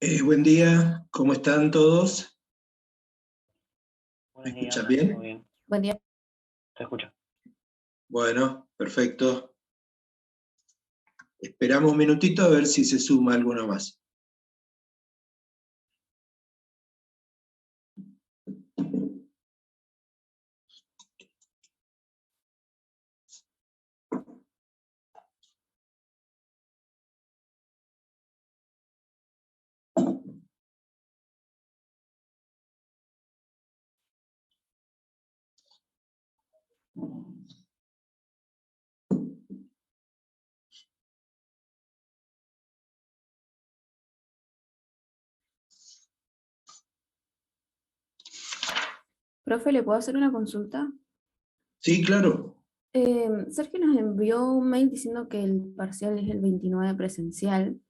Buen día, ¿cómo están todos? ¿Me Buenos días, escuchan ¿todo bien? bien? Buen día. Te escucho. Bueno, perfecto. Esperamos un minutito a ver si se suma alguno más. Profe, ¿le puedo hacer una consulta? Sí, claro. Sergio nos envió un mail diciendo que el parcial es el 29 presencial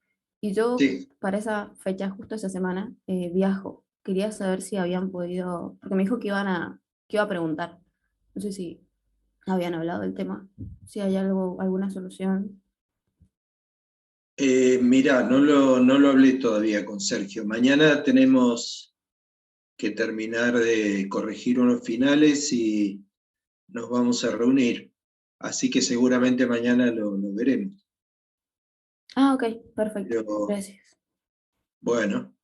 y yo Sí. para esa fecha, justo esa semana, viajo. Quería saber si habían podido, porque me dijo que iba a preguntar. No sé si habían hablado del tema, si hay alguna solución. Mirá, no lo hablé todavía con Sergio. Mañana tenemos que terminar de corregir unos finales y nos vamos a reunir. Así que seguramente mañana lo veremos. Ah, ok, perfecto. Pero Gracias. bueno,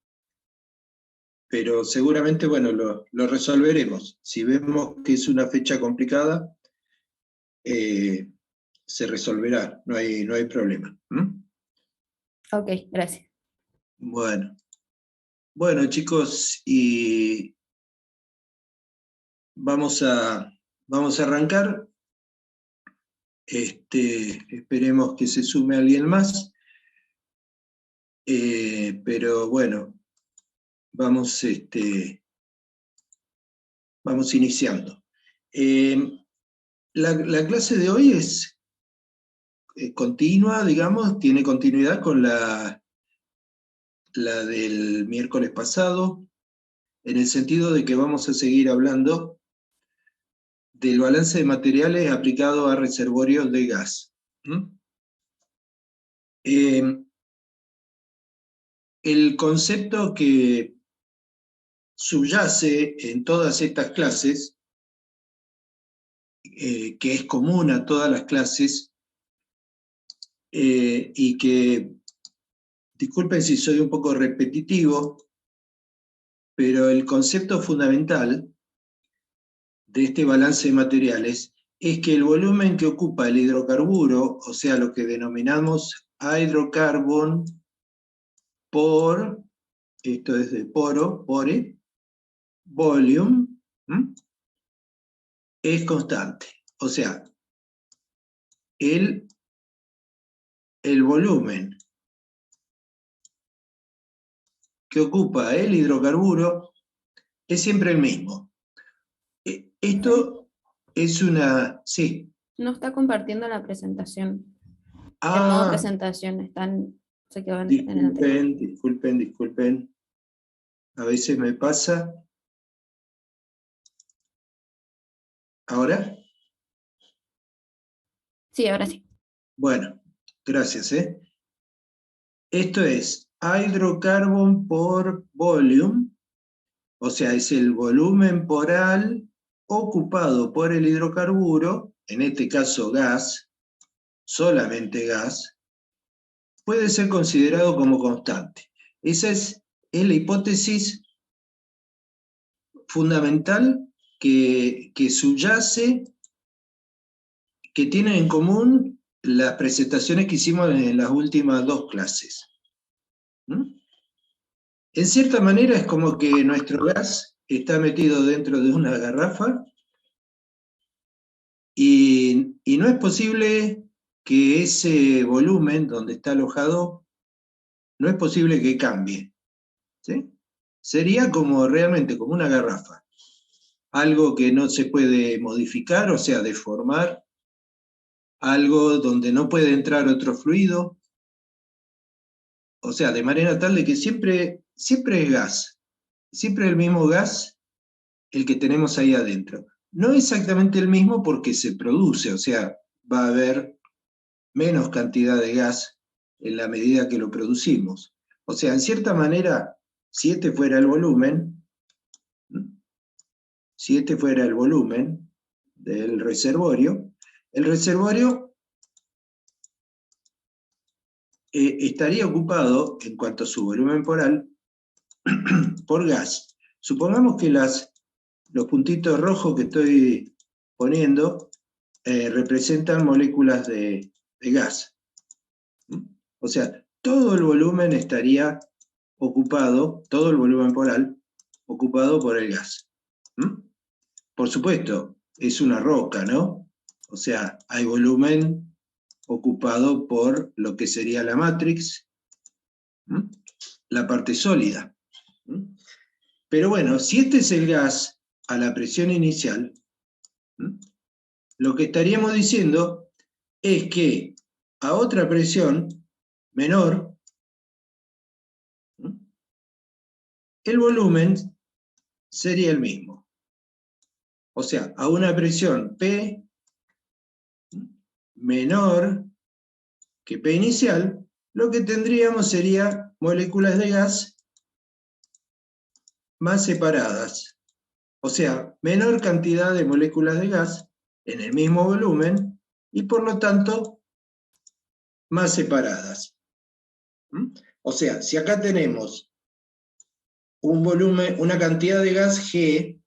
pero seguramente, bueno, lo resolveremos. Si vemos que es una fecha complicada, eh, se resolverá, no hay problema. ¿Mm? Ok, gracias. Bueno, chicos, y vamos a arrancar. Esperemos que se sume alguien más, pero bueno, vamos, vamos iniciando. Eh, la clase de hoy es continua, digamos, tiene continuidad con la del miércoles pasado, en el sentido de que vamos a seguir hablando del balance de materiales aplicado a reservorios de gas. ¿Mm? El concepto que subyace en todas estas clases, que es común a todas las clases, y que, disculpen si soy un poco repetitivo, pero el concepto fundamental de este balance de materiales es que el volumen que ocupa el hidrocarburo, o sea, lo que denominamos hydrocarbon por, esto es de pore, volume, es constante. O sea, el volumen que ocupa el hidrocarburo es siempre el mismo. Profe, Esto es una... Sí. no está compartiendo la presentación. En modo Ah, presentación, se quedó en el anterior. disculpen. A veces me pasa. ¿Ahora? Sí, ahora sí. Bueno, gracias. Esto es hydrocarbon por volume, o sea, es el volumen poral ocupado por el hidrocarburo, en este caso gas, solamente gas, puede ser considerado como constante. Esa es la hipótesis fundamental que subyace, que tienen en común las presentaciones que hicimos en las últimas dos clases. ¿Mm? En cierta manera es como que nuestro gas está metido dentro de una garrafa y no es posible que ese volumen donde está alojado, no es posible que cambie. ¿Sí? Sería como realmente como una garrafa, algo que no se puede modificar, o sea, deformar, algo donde no puede entrar otro fluido, o sea, de manera tal de que siempre es gas, siempre el mismo gas el que tenemos ahí adentro. No exactamente el mismo porque se produce, o sea, va a haber menos cantidad de gas en la medida que lo producimos, O sea, en cierta manera, si este fuera el volumen, del reservorio, el reservorio estaría ocupado, en cuanto a su volumen por gas. Supongamos que los puntitos rojos que estoy poniendo representan moléculas de gas. O sea, todo el volumen estaría ocupado, todo el volumen poral, ocupado por el gas. Por supuesto, es una roca, ¿no? O sea, hay volumen ocupado por lo que sería la matrix, la parte sólida. Pero bueno, si este es el gas a la presión inicial, lo que estaríamos diciendo es que a otra presión menor, el volumen sería el mismo. O sea, a una presión P menor que P inicial, lo que tendríamos sería moléculas de gas más separadas. O sea, menor cantidad de moléculas de gas en el mismo volumen y por lo tanto más separadas. O sea, si acá tenemos un volumen, una cantidad de gas G,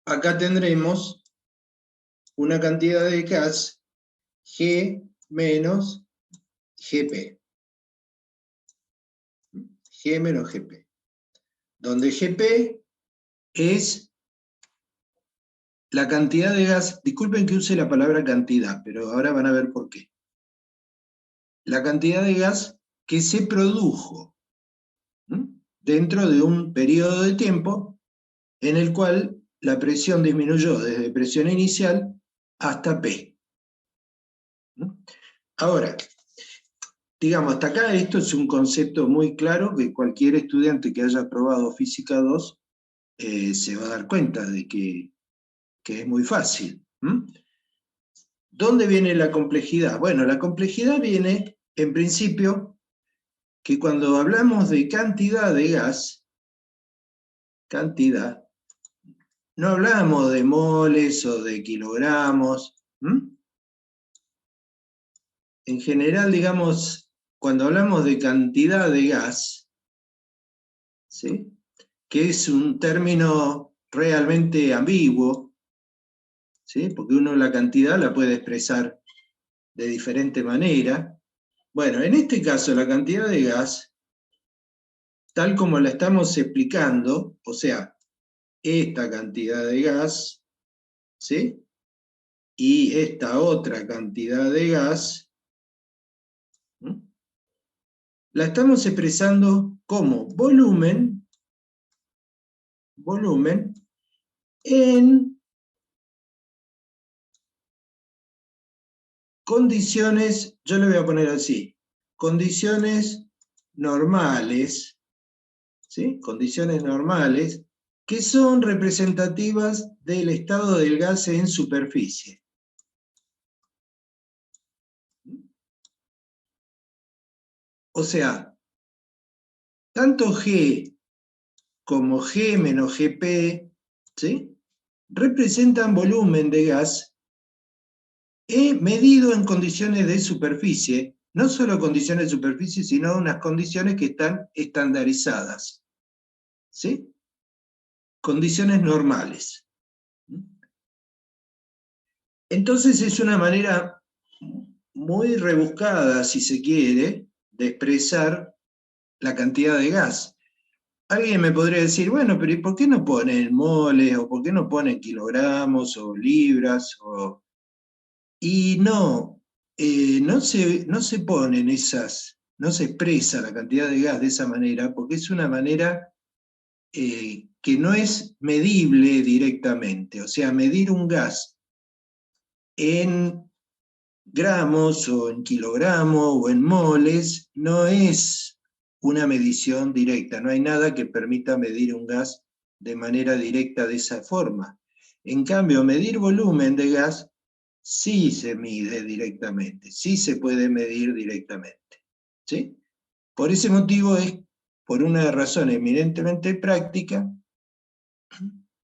acá tendremos una cantidad de gas G menos GP. G menos GP. Donde GP es la cantidad de gas, disculpen que use la palabra cantidad, pero ahora van a ver por qué. La cantidad de gas que se produjo dentro de un periodo de tiempo en el cual la presión disminuyó desde presión inicial hasta P. Ahora, digamos, hasta acá esto es un concepto muy claro que cualquier estudiante que haya probado Física 2 se va a dar cuenta de que es muy fácil. ¿Dónde viene la complejidad? Bueno, la complejidad viene, en principio, que cuando hablamos de cantidad de gas, no hablamos de moles o de kilogramos. En general, digamos, cuando hablamos de cantidad de gas, ¿sí?, que es un término realmente ambiguo, ¿sí?, porque uno la cantidad la puede expresar de diferente manera. Bueno, en este caso la cantidad de gas, tal como la estamos explicando, o sea, esta cantidad de gas, ¿sí?, y esta otra cantidad de gas, la estamos expresando como volumen en condiciones, yo le voy a poner así, condiciones normales, ¿sí?, condiciones normales, que son representativas del estado del gas en superficie. O sea, tanto G como G menos GP, ¿sí?, representan volumen de gas medido en condiciones de superficie, no solo condiciones de superficie, sino unas condiciones que están estandarizadas, ¿sí?, condiciones normales. Entonces es una manera muy rebuscada, si se quiere, de expresar la cantidad de gas. Alguien me podría decir, bueno, pero ¿y por qué no ponen moles, o por qué no ponen kilogramos, o libras? Y no, no se ponen esas, no se expresa la cantidad de gas de esa manera, porque es una manera que no es medible directamente. O sea, medir un gas en gramos, o en kilogramos, o en moles, no es una medición directa. No hay nada que permita medir un gas de manera directa de esa forma. En cambio, medir volumen de gas sí se mide directamente, sí se puede medir directamente. ¿Sí? Por ese motivo es, por una razón eminentemente práctica,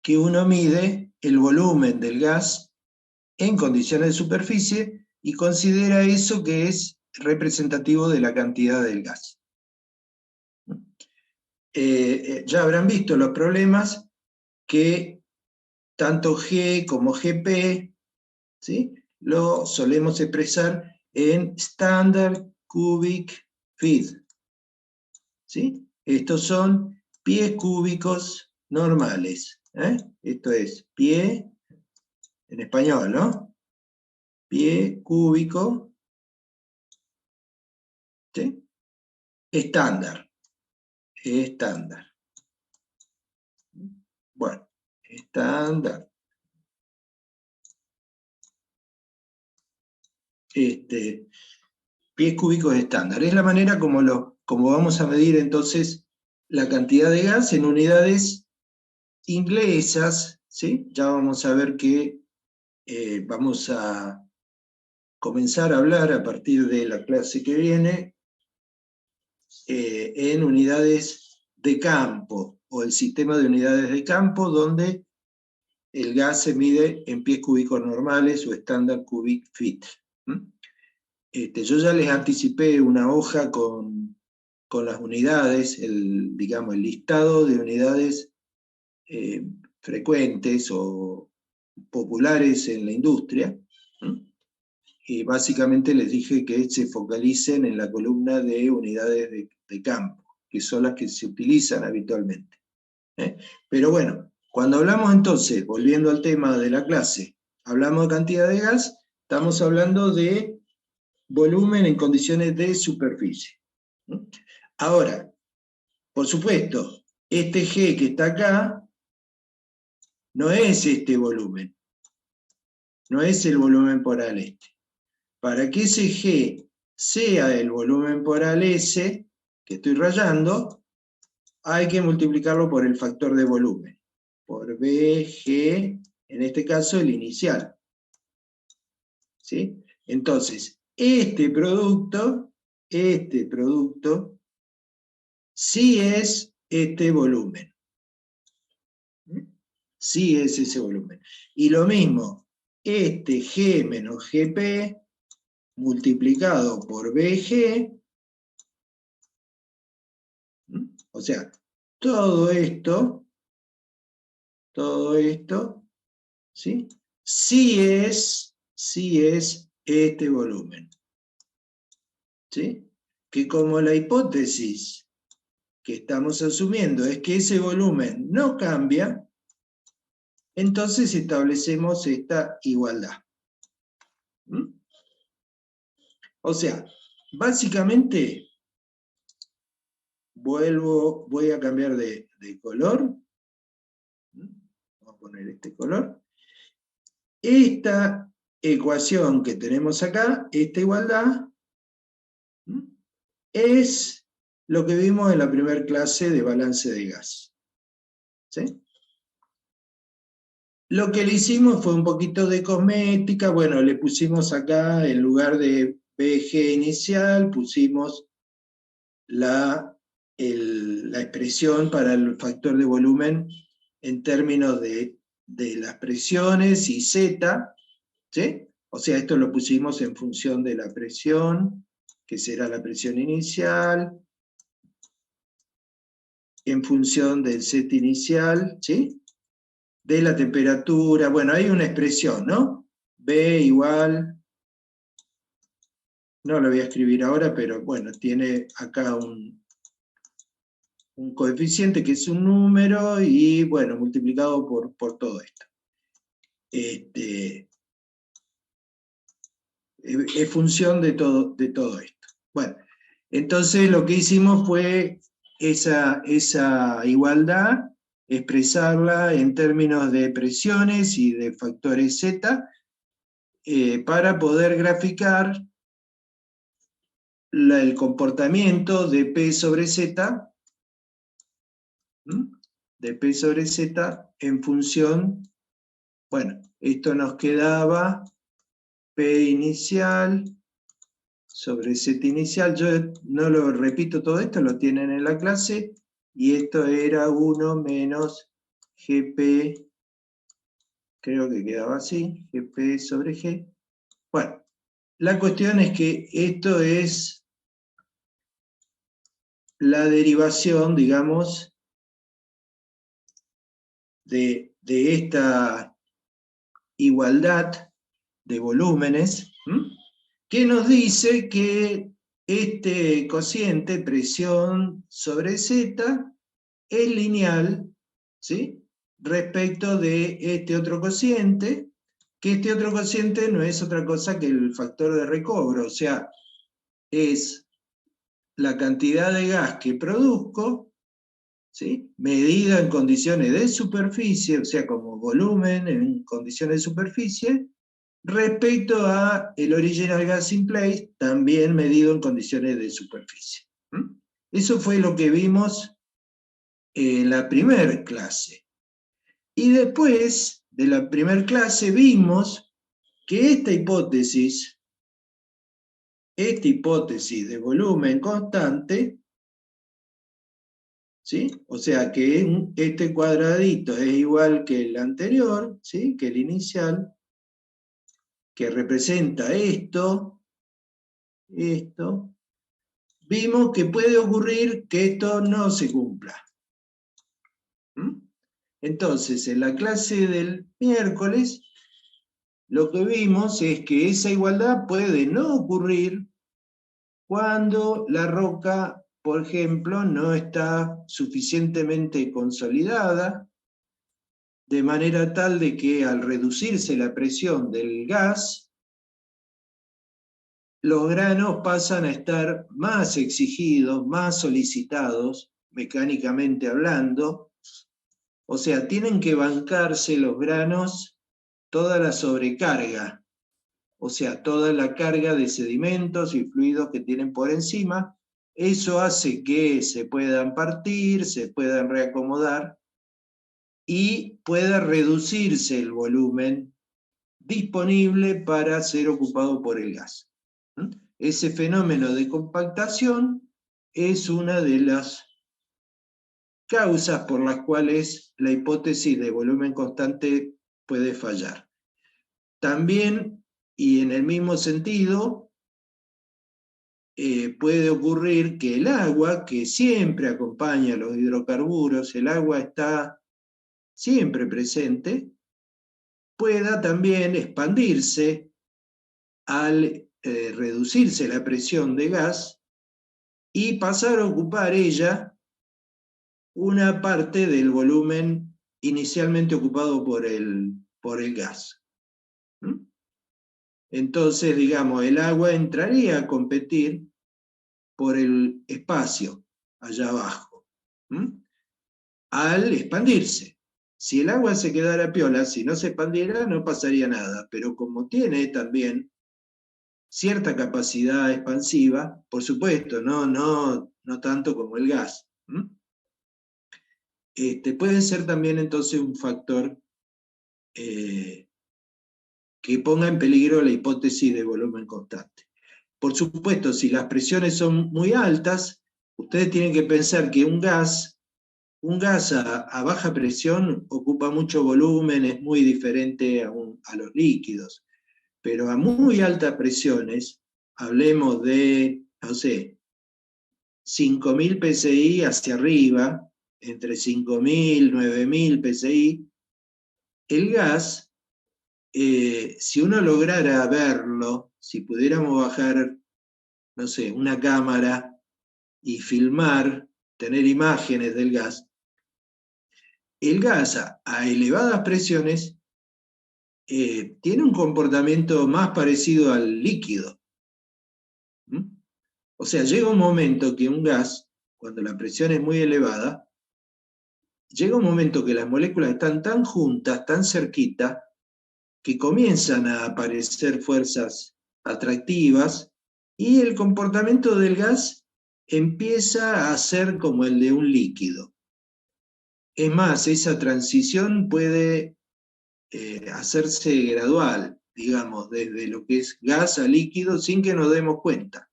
que uno mide el volumen del gas en condiciones de superficie y considera eso que es representativo de la cantidad del gas. Ya habrán visto los problemas que tanto G como GP, ¿sí?, lo solemos expresar en Standard Cubic Feet, ¿sí? Estos son pies cúbicos normales. Esto es pie, en español, ¿no? Pie cúbico, ¿sí?, estándar. Estándar. Bueno, estándar. Pies cúbicos estándar. Es la manera como vamos a medir entonces la cantidad de gas en unidades inglesas, ¿sí? Ya vamos a ver que vamos a comenzar a hablar a partir de la clase que viene en unidades de campo, o el sistema de unidades de campo, donde el gas se mide en pies cúbicos normales o estándar cubic feet. Yo ya les anticipé una hoja con las unidades, digamos, el listado de unidades frecuentes o populares en la industria. Y básicamente les dije que se focalicen en la columna de unidades de campo, que son las que se utilizan habitualmente. Pero bueno, cuando hablamos entonces, volviendo al tema de la clase, hablamos de cantidad de gas, estamos hablando de volumen en condiciones de superficie. Ahora, por supuesto, este G que está acá no es este volumen, no es el volumen por al este. Para que ese G sea el volumen por al S que estoy rayando, hay que multiplicarlo por el factor de volumen, por BG, en este caso el inicial. ¿Sí? Entonces, este producto sí es este volumen. Sí es ese volumen. Y lo mismo, este G menos GP multiplicado por BG, o sea, todo esto, ¿sí? Sí es este volumen. ¿Sí? Que como la hipótesis que estamos asumiendo es que ese volumen no cambia, entonces establecemos esta igualdad. O sea, básicamente, voy a cambiar de color. Vamos a poner este color. Esta ecuación que tenemos acá, esta igualdad, es lo que vimos en la primera clase de balance de gas. ¿Sí? Lo que le hicimos fue un poquito de cosmética. Bueno, le pusimos acá, en lugar de BG inicial, pusimos la expresión para el factor de volumen en términos de las presiones y Z, ¿sí? O sea, esto lo pusimos en función de la presión, que será la presión inicial, en función del Z inicial, ¿sí?, de la temperatura. Bueno, hay una expresión, ¿no? B igual, no lo voy a escribir ahora, pero bueno, tiene acá un coeficiente que es un número y, bueno, multiplicado por todo esto. Es función de todo esto. Bueno, entonces lo que hicimos fue esa igualdad, expresarla en términos de presiones y de factores Z, para poder graficar el comportamiento de P sobre Z, en función, bueno, esto nos quedaba P inicial sobre Z inicial. Yo no lo repito todo esto, lo tienen en la clase, y esto era 1 menos GP, creo que quedaba así, GP sobre G. Bueno, la cuestión es que esto es la derivación, digamos, de esta igualdad de volúmenes, que nos dice que este cociente, presión sobre Z, es lineal, ¿sí?, respecto de este otro cociente, que este otro cociente no es otra cosa que el factor de recobro, o sea, es la cantidad de gas que produzco, ¿sí?, medida en condiciones de superficie, o sea, como volumen en condiciones de superficie, respecto a el original gas in place, también medido en condiciones de superficie. Eso fue lo que vimos en la primera clase. Y después de la primera clase vimos que esta hipótesis de volumen constante, ¿sí?, o sea que este cuadradito es igual que el anterior, ¿sí?, que el inicial, que representa esto, vimos que puede ocurrir que esto no se cumpla. Entonces, en la clase del miércoles, lo que vimos es que esa igualdad puede no ocurrir cuando la roca, por ejemplo, no está suficientemente consolidada, de manera tal de que al reducirse la presión del gas, los granos pasan a estar más exigidos, más solicitados, mecánicamente hablando, o sea, tienen que bancarse los granos toda la sobrecarga, o sea, toda la carga de sedimentos y fluidos que tienen por encima. Eso hace que se puedan partir, se puedan reacomodar y pueda reducirse el volumen disponible para ser ocupado por el gas. Ese fenómeno de compactación es una de las causas por las cuales la hipótesis de volumen constante puede fallar. También, y en el mismo sentido, puede ocurrir que el agua, que siempre acompaña a los hidrocarburos, el agua está siempre presente, pueda también expandirse al reducirse la presión de gas y pasar a ocupar ella una parte del volumen inicialmente ocupado por el gas. Entonces, digamos, el agua entraría a competir por el espacio allá abajo, al expandirse. Si el agua se quedara piola, si no se expandiera, no pasaría nada, pero como tiene también cierta capacidad expansiva, por supuesto, no tanto como el gas, puede ser también entonces un factor que ponga en peligro la hipótesis de volumen constante. Por supuesto, si las presiones son muy altas, ustedes tienen que pensar que un gas a baja presión ocupa mucho volumen, es muy diferente a los líquidos, pero a muy altas presiones, hablemos de, no sé, 5.000 psi hacia arriba, entre 5.000 y 9.000 psi, el gas, si uno lograra verlo, si pudiéramos bajar, no sé, una cámara y filmar, tener imágenes del gas, el gas a elevadas presiones tiene un comportamiento más parecido al líquido. O sea, llega un momento que un gas, cuando la presión es muy elevada, llega un momento que las moléculas están tan juntas, tan cerquitas, que comienzan a aparecer fuerzas atractivas y el comportamiento del gas empieza a ser como el de un líquido. Es más, esa transición puede hacerse gradual. digamos, desde lo que es gas a líquido sin que nos demos cuenta.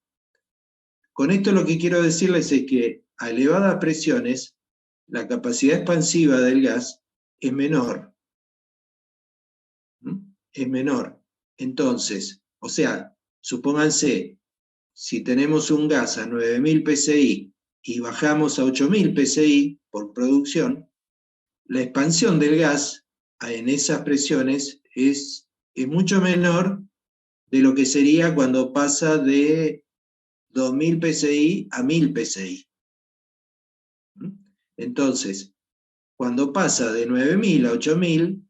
Con esto lo que quiero decirles es que a elevadas presiones la capacidad expansiva del gas es menor. Es menor. Entonces, o sea, supónganse, si tenemos un gas a 9000 psi y bajamos a 8000 psi por producción, la expansión del gas en esas presiones es mucho menor de lo que sería cuando pasa de 2000 psi a 1000 psi. Entonces, cuando pasa de 9000 a 8000,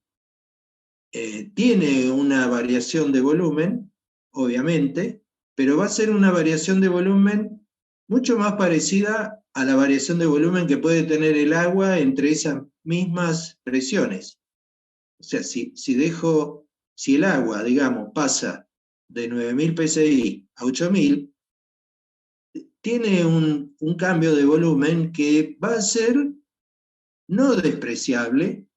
tiene una variación de volumen, obviamente, pero va a ser una variación de volumen mucho más parecida a la variación de volumen que puede tener el agua entre esas mismas presiones. O sea, si el agua, digamos, pasa de 9000 psi a 8000, tiene un cambio de volumen que va a ser no despreciable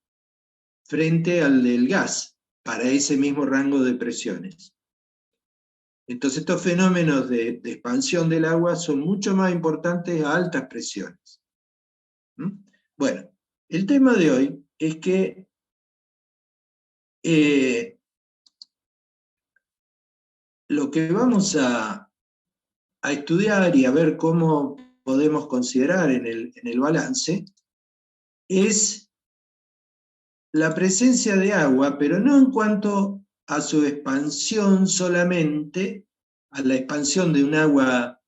frente al del gas para ese mismo rango de presiones. Entonces estos fenómenos de expansión del agua son mucho más importantes a altas presiones. Bueno, el tema de hoy es que lo que vamos a estudiar y a ver cómo podemos considerar en el balance es la presencia de agua, pero no en cuanto a su expansión solamente, a la expansión de un agua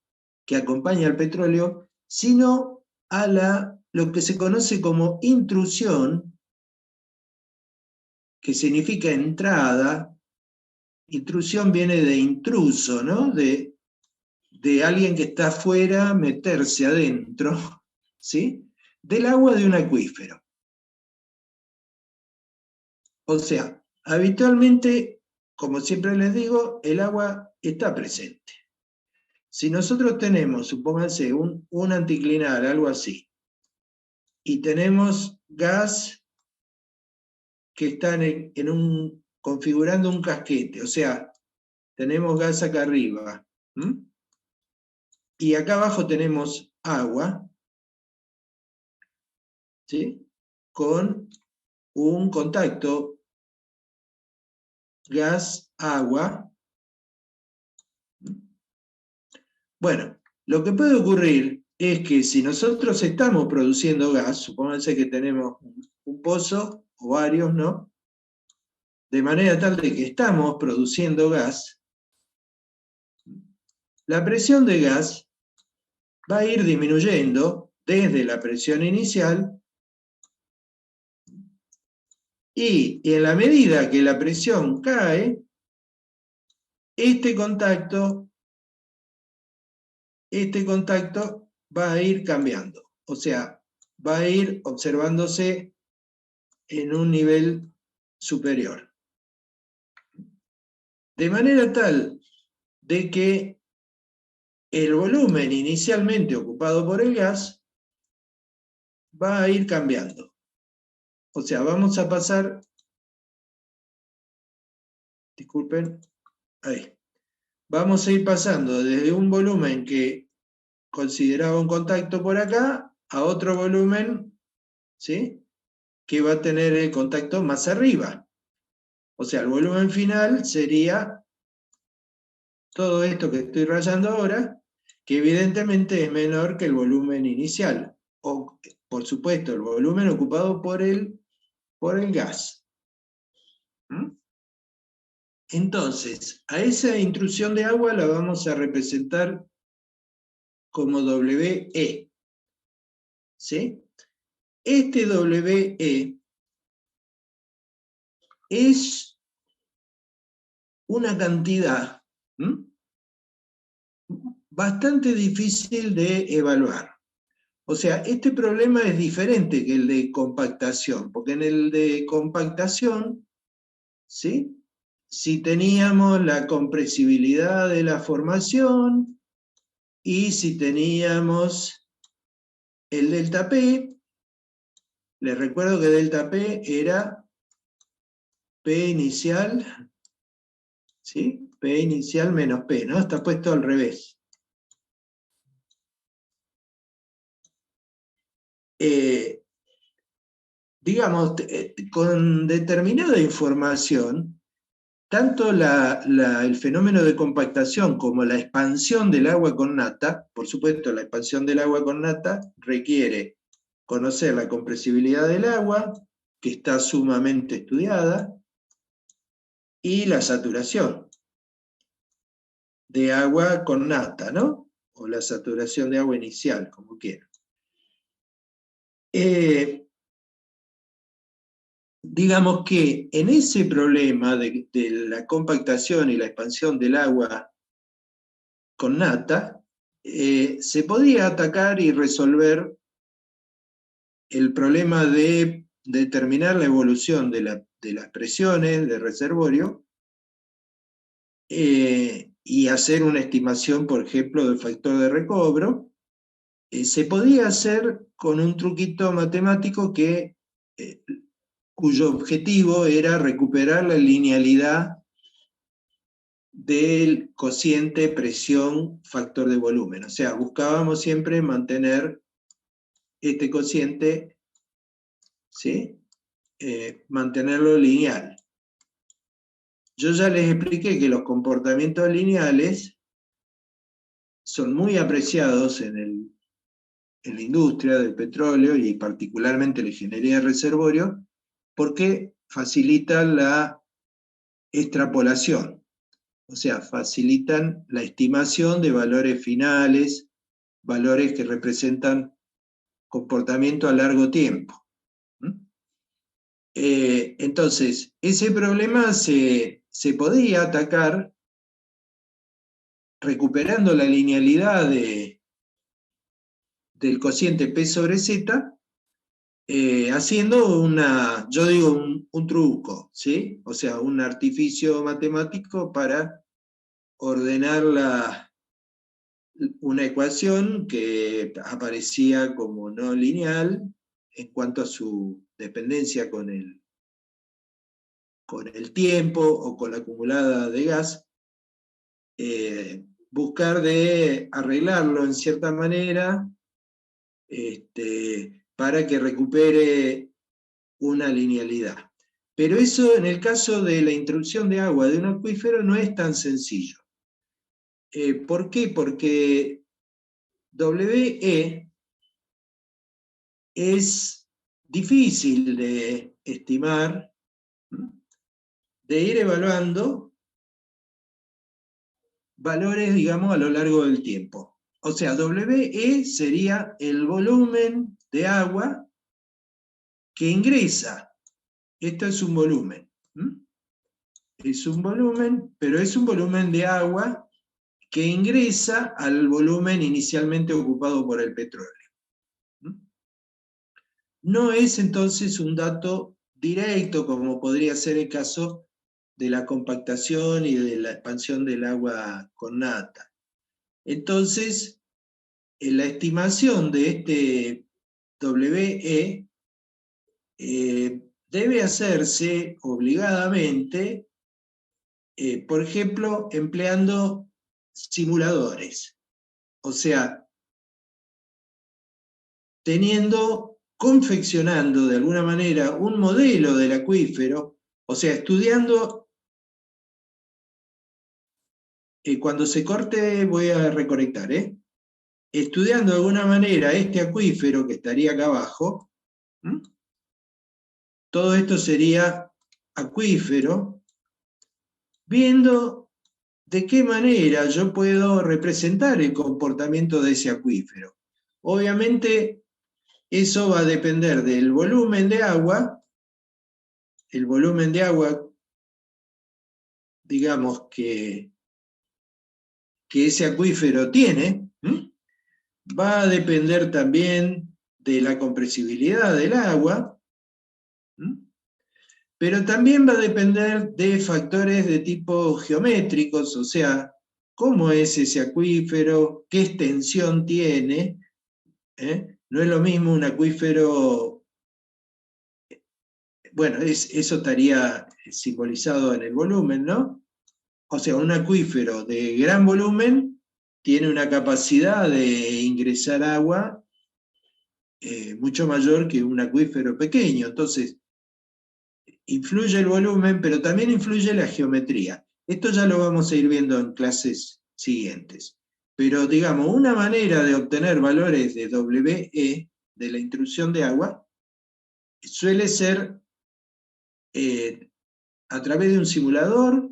que acompaña al petróleo, sino a lo que se conoce como intrusión, que significa entrada. Intrusión viene de intruso, ¿no? De alguien que está afuera meterse adentro, ¿sí? Del agua de un acuífero. O sea, habitualmente, como siempre les digo, el agua está presente. Si nosotros tenemos, supónganse, un anticlinal, algo así, y tenemos gas que está configurando un casquete, o sea, tenemos gas acá arriba, y acá abajo tenemos agua, ¿sí? Con un contacto gas-agua. Bueno, lo que puede ocurrir es que si nosotros estamos produciendo gas, supónganse que tenemos un pozo o varios, ¿no? De manera tal de que estamos produciendo gas, la presión de gas va a ir disminuyendo desde la presión inicial y en la medida que la presión cae, este contacto va a ir cambiando. O sea, va a ir observándose en un nivel superior. De manera tal de que el volumen inicialmente ocupado por el gas va a ir cambiando. O sea, vamos a pasar, disculpen, ahí. Vamos a ir pasando desde un volumen que consideraba un contacto por acá a otro volumen, ¿sí? Que va a tener el contacto más arriba. O sea, el volumen final sería todo esto que estoy rayando ahora, que evidentemente es menor que el volumen inicial. O, por supuesto, el volumen ocupado por el gas. Entonces, a esa intrusión de agua la vamos a representar como WE. ¿Sí? Este WE es una cantidad bastante difícil de evaluar. O sea, este problema es diferente que el de compactación, porque en el de compactación, ¿sí? Si teníamos la compresibilidad de la formación y si teníamos el delta P, les recuerdo que delta P era P inicial ¿sí? P inicial menos P, ¿no? Está puesto al revés. Digamos, con determinada información, tanto el fenómeno de compactación como la expansión del agua con nata, por supuesto, la expansión del agua con nata requiere conocer la compresibilidad del agua, que está sumamente estudiada, y la saturación de agua con nata, ¿no? O la saturación de agua inicial, como quieran. Digamos que en ese problema de la compactación y la expansión del agua con nata, se podía atacar y resolver el problema de determinar la evolución de las presiones de reservorio y hacer una estimación, por ejemplo, del factor de recobro. Se podía hacer con un truquito matemático cuyo objetivo era recuperar la linealidad del cociente presión factor de volumen. O sea, buscábamos siempre mantener este cociente, ¿sí? Mantenerlo lineal. Yo ya les expliqué que los comportamientos lineales son muy apreciados en la industria del petróleo y particularmente la ingeniería de reservorio, porque facilitan la extrapolación, o sea, facilitan la estimación de valores finales, valores que representan comportamiento a largo tiempo. Entonces, ese problema se podía atacar recuperando la linealidad del cociente P sobre Z, haciendo yo digo, un truco, ¿sí? O sea, un artificio matemático para ordenar una ecuación que aparecía como no lineal en cuanto a su dependencia con el tiempo o con la acumulada de gas, buscar de arreglarlo en cierta manera para que recupere una linealidad. Pero eso en el caso de la introducción de agua de un acuífero no es tan sencillo. ¿Por qué? Porque WE es difícil de estimar, de ir evaluando valores, digamos, a lo largo del tiempo. O sea, WE sería el volumen de agua que ingresa. Esto es un volumen. Es un volumen, pero es un volumen de agua que ingresa al volumen inicialmente ocupado por el petróleo. No es entonces un dato directo como podría ser el caso de la compactación y de la expansión del agua con nata. Entonces, la estimación de este WE debe hacerse obligadamente, por ejemplo, empleando simuladores. O sea, confeccionando de alguna manera un modelo del acuífero, o sea, estudiando. Cuando se corte voy a reconectar, estudiando de alguna manera este acuífero que estaría acá abajo. Todo esto sería acuífero, viendo de qué manera yo puedo representar el comportamiento de ese acuífero. Obviamente, eso va a depender del volumen de agua, digamos, que ese acuífero tiene, va a depender también de la compresibilidad del agua, pero también va a depender de factores de tipo geométricos, o sea, cómo es ese acuífero, qué extensión tiene. No es lo mismo un acuífero, bueno, eso estaría simbolizado en el volumen, ¿no? o sea, un acuífero de gran volumen tiene una capacidad de ingresar agua mucho mayor que un acuífero pequeño. Entonces, influye el volumen, pero también influye la geometría. Esto ya lo vamos a ir viendo en clases siguientes. Pero digamos, una manera de obtener valores de WE, de la intrusión de agua, suele ser a través de un simulador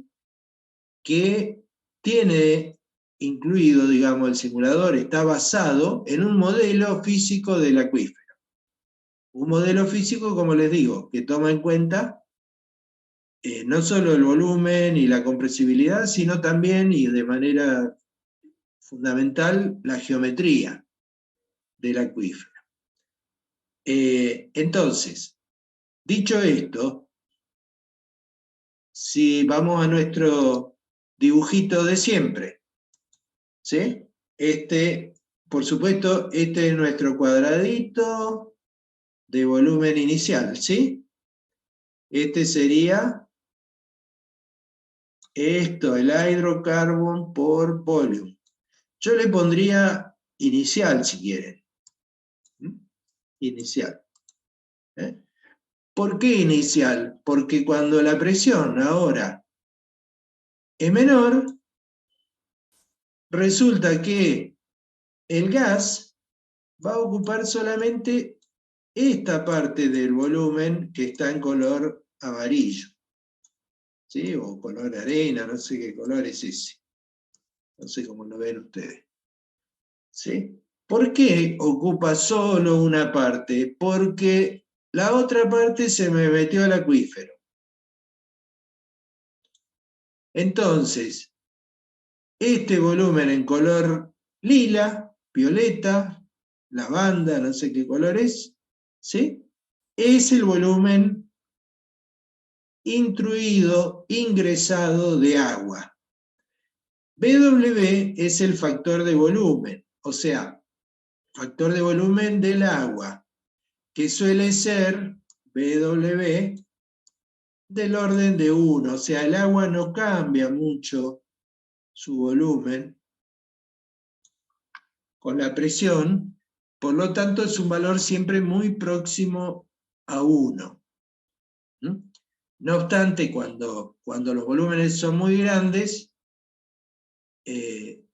que tiene incluido, digamos, el simulador está basado en un modelo físico del acuífero. Un modelo físico, como les digo, que toma en cuenta no solo el volumen y la compresibilidad, sino también, y de manera fundamental, la geometría del acuífero. Entonces, dicho esto, si vamos a nuestro dibujito de siempre, ¿sí? Por supuesto, este es nuestro cuadradito de volumen inicial, ¿sí? Este sería esto, el hydrocarbon por volume. Yo le pondría inicial, si quieren. Inicial. ¿Por qué inicial? Porque cuando la presión ahora es menor, resulta que el gas va a ocupar solamente esta parte del volumen que está en color amarillo, ¿sí? O color arena, no sé qué color es ese. No sé cómo lo ven ustedes. ¿Sí? ¿Por qué ocupa solo una parte? Porque la otra parte se me metió al acuífero. Entonces, este volumen en color lila, violeta, lavanda, no sé qué color es, ¿sí? Es el volumen intruido, ingresado de agua. BW es el factor de volumen, o sea, factor de volumen del agua, que suele ser BW del orden de 1, o sea, el agua no cambia mucho su volumen con la presión, por lo tanto es un valor siempre muy próximo a 1. No obstante, cuando los volúmenes son muy grandes,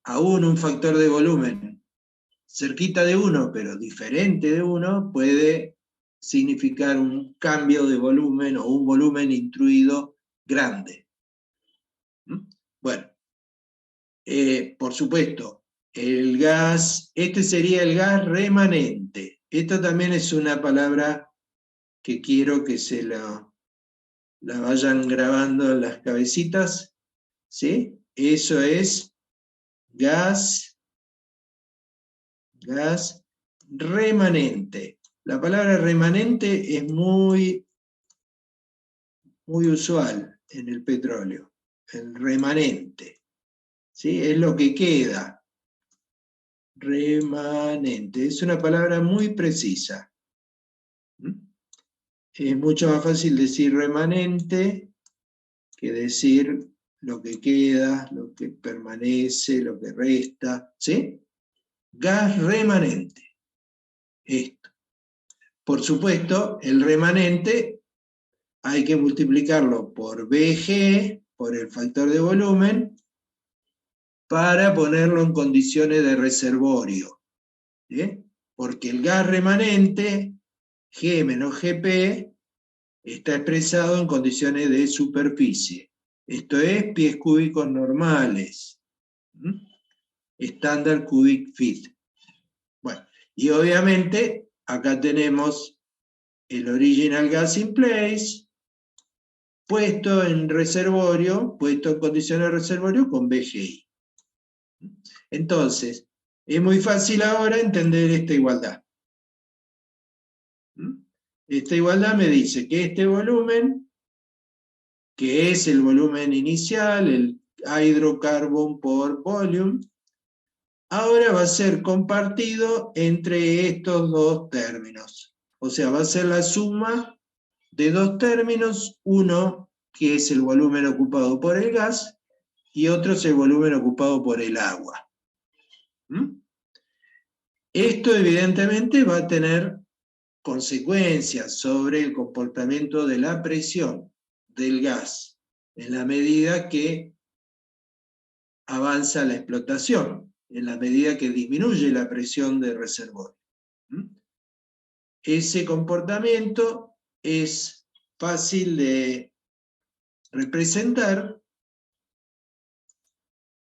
aún un factor de volumen cerquita de 1, pero diferente de 1, puede significar un cambio de volumen o un volumen intruido grande. Bueno, por supuesto, el gas, este sería el gas remanente. Esto también es una palabra que quiero que se la vayan grabando en las cabecitas, ¿sí? Eso es gas remanente. La palabra remanente es muy usual en el petróleo, el remanente, ¿sí? Es lo que queda. Remanente, es una palabra muy precisa. Es mucho más fácil decir remanente que decir lo que queda, lo que permanece, lo que resta, ¿sí? Gas remanente. Esto. Por supuesto, el remanente hay que multiplicarlo por BG, por el factor de volumen, para ponerlo en condiciones de reservorio. ¿Sí? Porque el gas remanente, G menos GP, está expresado en condiciones de superficie. Esto es pies cúbicos normales. Standard cubic feet. Bueno, y obviamente acá tenemos el original gas in place, puesto en reservorio, puesto en condiciones de reservorio con BGI. Entonces, es muy fácil ahora entender esta igualdad. Esta igualdad me dice que este volumen, que es el volumen inicial, el hydrocarbon por volume, ahora va a ser compartido entre estos dos términos. O sea, va a ser la suma de dos términos, uno que es el volumen ocupado por el gas, y otro es el volumen ocupado por el agua. ¿Mm? Esto evidentemente va a tener consecuencias sobre el comportamiento de la presión del gas en la medida que avanza la explotación, en la medida que disminuye la presión del reservorio. ¿Mm? Ese comportamiento es fácil de representar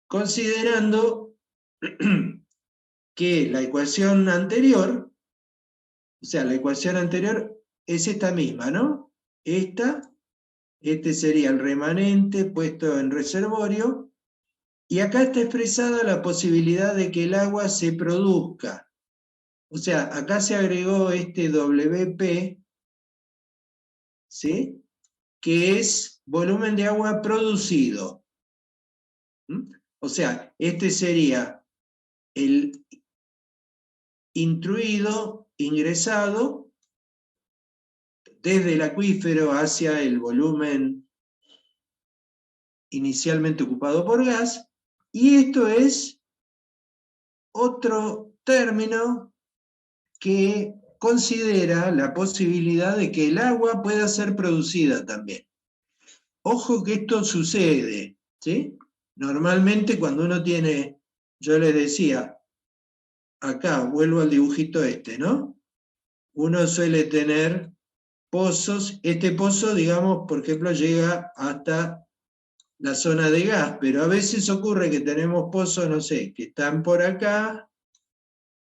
considerando que la ecuación anterior, o sea, la ecuación anterior es esta misma, ¿no? Este sería el remanente puesto en reservorio, y acá está expresada la posibilidad de que el agua se produzca. O sea, acá se agregó este WP, ¿sí? Que es volumen de agua producido. ¿Mm? O sea, este sería el intruido, ingresado desde el acuífero hacia el volumen inicialmente ocupado por gas, y esto es otro término que considera la posibilidad de que el agua pueda ser producida también. Ojo que esto sucede, ¿sí? Normalmente cuando uno tiene, yo les decía, acá vuelvo al dibujito este, ¿no? Uno suele tener pozos, este pozo, digamos, por ejemplo, llega hasta la zona de gas, pero a veces ocurre que tenemos pozos, no sé, que están por acá,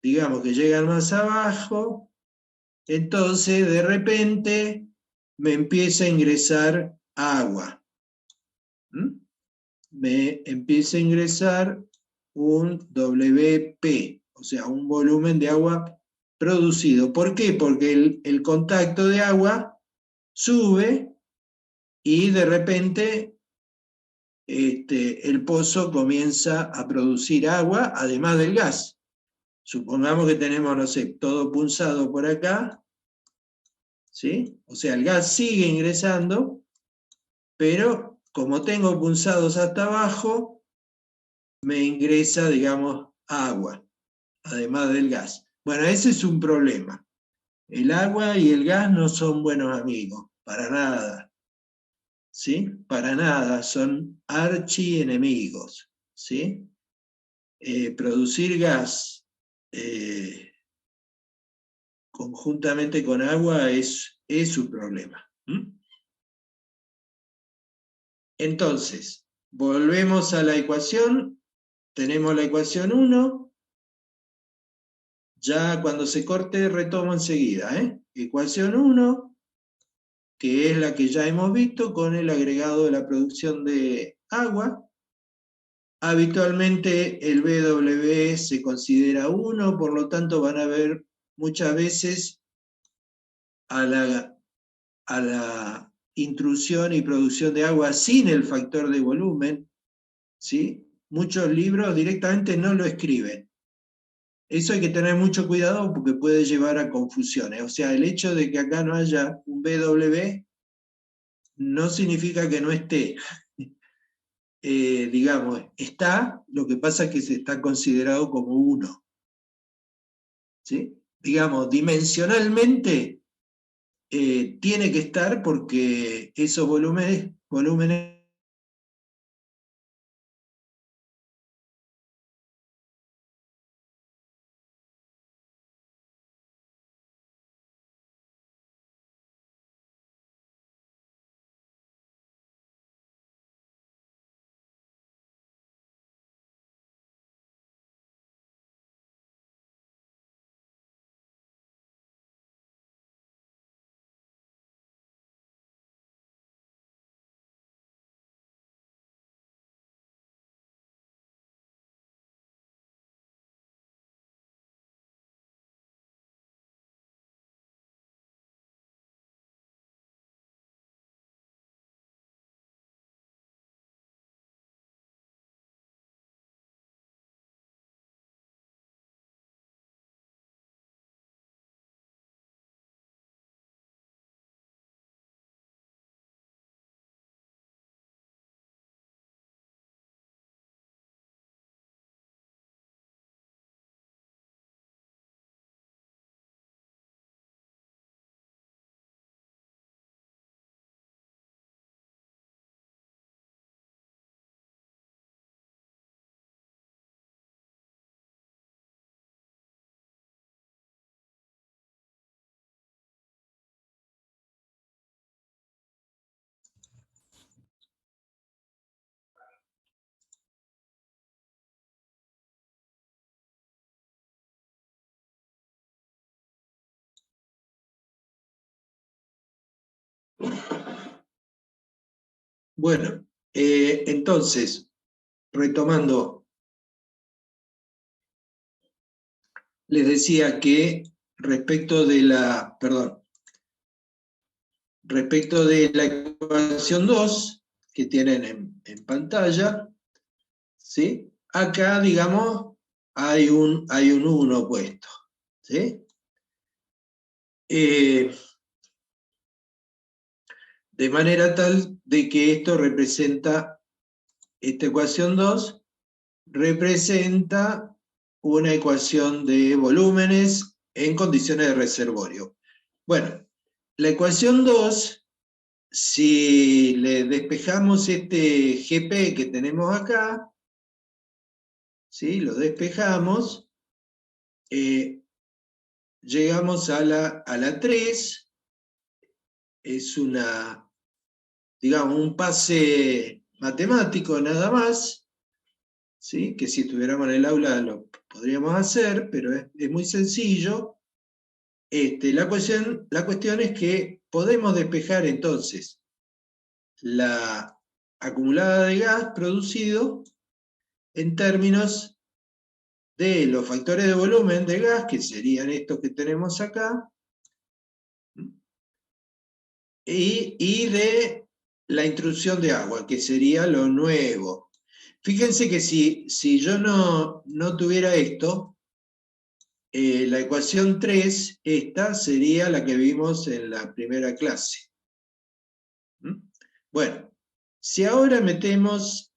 digamos que llegan más abajo, entonces de repente me empieza a ingresar agua. ¿Mm? Me empieza a ingresar un WP, o sea, un volumen de agua producido. ¿Por qué? Porque el contacto de agua sube y de repente el pozo comienza a producir agua, además del gas. Supongamos que tenemos, no sé, todo punzado por acá, ¿sí? O sea, el gas sigue ingresando, pero como tengo punzados hasta abajo, me ingresa, digamos, agua, además del gas. Bueno, ese es un problema. El agua y el gas no son buenos amigos, para nada, ¿sí? Para nada, son archienemigos, ¿sí? Producir gas conjuntamente con agua es un problema. ¿Mm? Entonces, volvemos a la ecuación, tenemos la ecuación 1, ya cuando se corte retomo enseguida, Ecuación 1, que es la que ya hemos visto con el agregado de la producción de agua. Habitualmente el BW se considera 1, por lo tanto van a ver muchas veces a la intrusión y producción de agua sin el factor de volumen, ¿sí? Muchos libros directamente no lo escriben. Eso hay que tener mucho cuidado porque puede llevar a confusiones. O sea, el hecho de que acá no haya un BW no significa que no esté. Digamos, está, lo que pasa es que se está considerado como 1. ¿Sí? Digamos, dimensionalmente tiene que estar porque esos volúmenes Bueno, entonces, retomando, les decía que respecto de la ecuación 2 que tienen en pantalla, ¿sí? Acá, digamos, hay un 1 puesto, ¿sí? De manera tal de que esta ecuación 2 representa una ecuación de volúmenes en condiciones de reservorio. Bueno, la ecuación 2, si le despejamos este GP que tenemos acá, ¿sí? Lo despejamos, llegamos a la 3, es digamos, un pase matemático nada más, ¿sí? Que si estuviéramos en el aula lo podríamos hacer, pero es muy sencillo. La cuestión es que podemos despejar entonces la acumulada de gas producido en términos de los factores de volumen de gas, que serían estos que tenemos acá, y de la intrusión de agua, que sería lo nuevo. Fíjense que si yo no tuviera esto, la ecuación 3, esta sería la que vimos en la primera clase. Bueno, si ahora metemos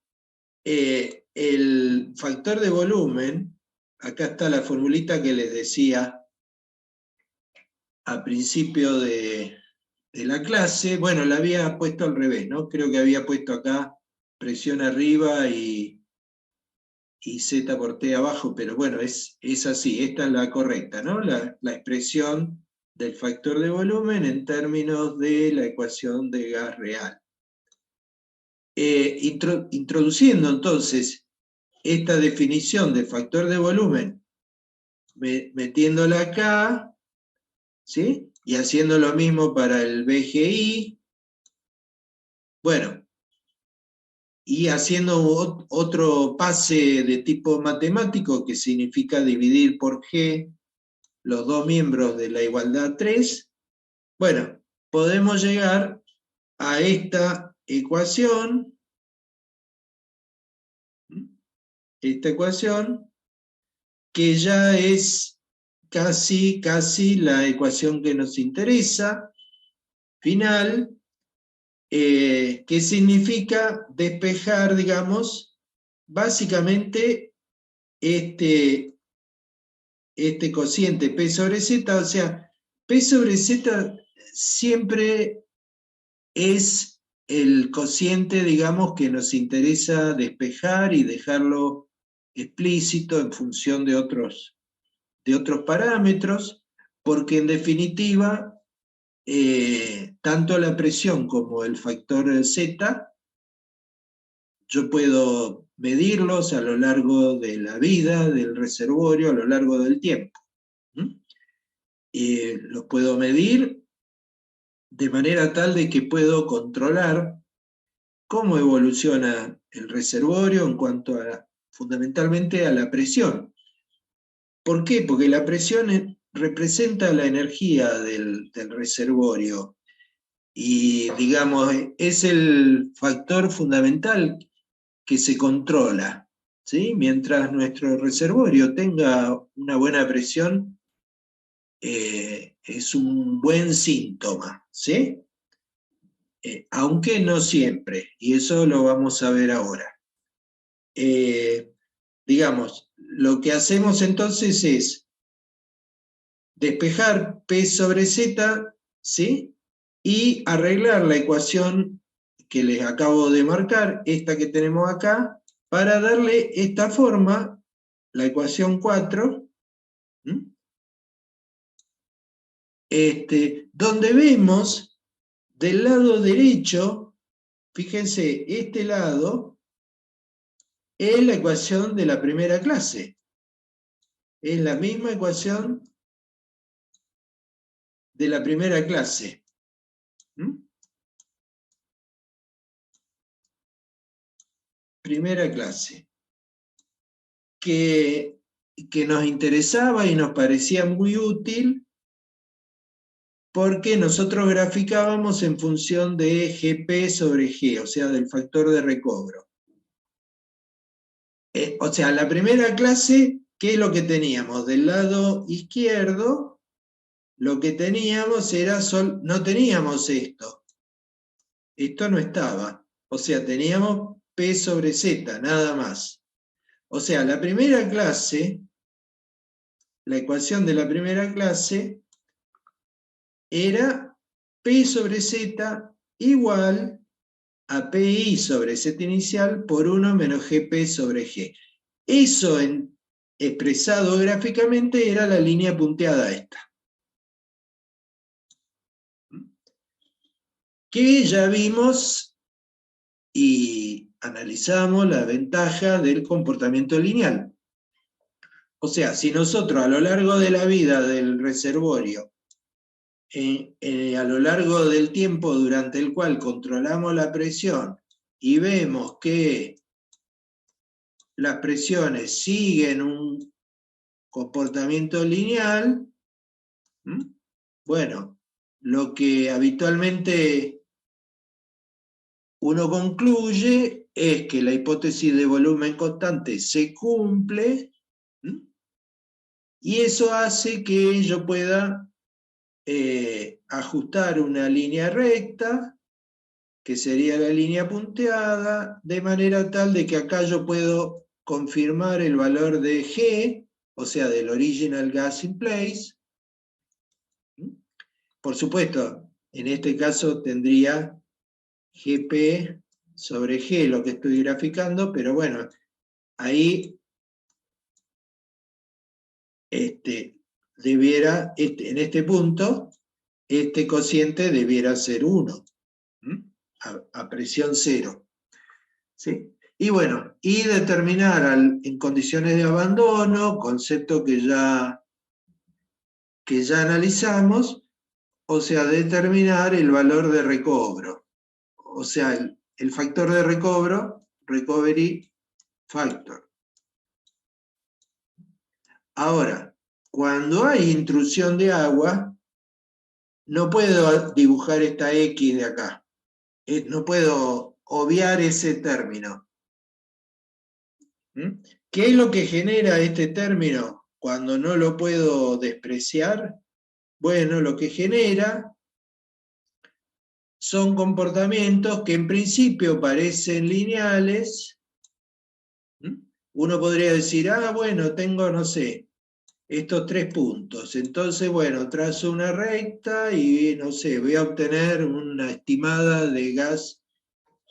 el factor de volumen, acá está la formulita que les decía a principio de la clase. Bueno, la había puesto al revés, ¿no? Creo que había puesto acá presión arriba y Z por T abajo, pero bueno, es así, esta es la correcta, ¿no? La expresión del factor de volumen en términos de la ecuación de gas real. Introduciendo entonces esta definición de factor de volumen, metiéndola acá, ¿sí? Y haciendo lo mismo para el BGI, bueno, y haciendo otro pase de tipo matemático que significa dividir por G los dos miembros de la igualdad 3, bueno, podemos llegar a esta ecuación, que ya es casi la ecuación que nos interesa, final, que significa despejar, digamos, básicamente este cociente P sobre Z, o sea, P sobre Z siempre es el cociente, digamos, que nos interesa despejar y dejarlo explícito en función de otros parámetros, porque en definitiva, tanto la presión como el factor Z, yo puedo medirlos a lo largo de la vida del reservorio, a lo largo del tiempo. Los puedo medir de manera tal de que puedo controlar cómo evoluciona el reservorio en cuanto fundamentalmente a la presión. ¿Por qué? Porque la presión representa la energía del reservorio y, digamos, es el factor fundamental que se controla, ¿sí? Mientras nuestro reservorio tenga una buena presión, es un buen síntoma, ¿sí? Aunque no siempre, y eso lo vamos a ver ahora. Digamos, lo que hacemos entonces es despejar P sobre Z, ¿sí? Y arreglar la ecuación que les acabo de marcar, esta que tenemos acá, para darle esta forma, la ecuación 4, donde vemos del lado derecho, fíjense, este lado es la ecuación de la primera clase. Es la misma ecuación de la primera clase. primera clase, que nos interesaba y nos parecía muy útil porque nosotros graficábamos en función de GP sobre G, o sea, del factor de recobro. O sea, la primera clase, ¿qué es lo que teníamos? Del lado izquierdo, lo que teníamos era, no teníamos esto. Esto no estaba. O sea, teníamos P sobre Z, nada más. O sea, la primera clase, la ecuación de la primera clase, era P sobre Z igual a PI sobre Z inicial por 1 menos GP sobre G. Eso expresado gráficamente era la línea punteada esta. Que ya vimos y analizamos la ventaja del comportamiento lineal. O sea, si nosotros a lo largo de la vida del reservorio, a lo largo del tiempo durante el cual controlamos la presión y vemos que las presiones siguen un comportamiento lineal, bueno, lo que habitualmente uno concluye es que la hipótesis de volumen constante se cumple, y eso hace que yo pueda ajustar una línea recta, que sería la línea punteada, de manera tal de que acá yo puedo confirmar el valor de G, o sea, del original gas in place. Por supuesto, en este caso tendría GP sobre G, lo que estoy graficando, pero bueno, ahí debiera, en este punto, este cociente debiera ser 1, a presión 0. ¿Sí? Y bueno, y determinar en condiciones de abandono, concepto que ya analizamos, o sea, determinar el valor de recobro. O sea, el factor de recobro, recovery factor. Ahora, cuando hay intrusión de agua, no puedo dibujar esta X de acá. No puedo obviar ese término. ¿Qué es lo que genera este término cuando no lo puedo despreciar? Bueno, lo que genera son comportamientos que en principio parecen lineales. Uno podría decir, bueno, tengo, no sé, estos 3 puntos. Entonces, bueno, trazo una recta y, no sé, voy a obtener una estimada de gas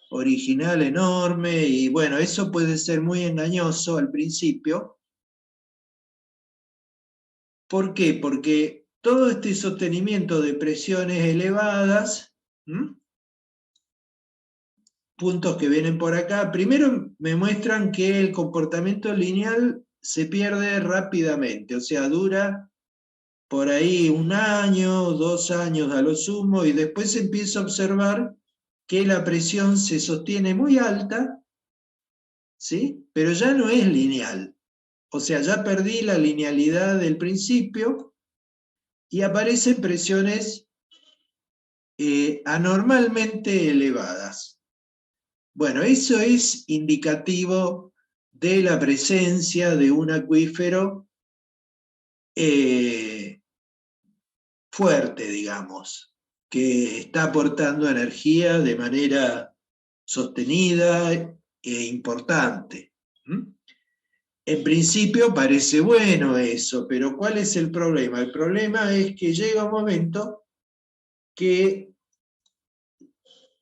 original enorme, y bueno, eso puede ser muy engañoso al principio. ¿Por qué? Porque todo este sostenimiento de presiones elevadas, puntos que vienen por acá, primero me muestran que el comportamiento lineal se pierde rápidamente, o sea, dura por ahí 1 año, 2 años a lo sumo, y después empiezo a observar que la presión se sostiene muy alta, ¿sí? Pero ya no es lineal. O sea, ya perdí la linealidad del principio y aparecen presiones anormalmente elevadas. Bueno, eso es indicativo de la presencia de un acuífero fuerte, digamos, que está aportando energía de manera sostenida e importante. En principio parece bueno eso, pero ¿cuál es el problema? El problema es que llega un momento que,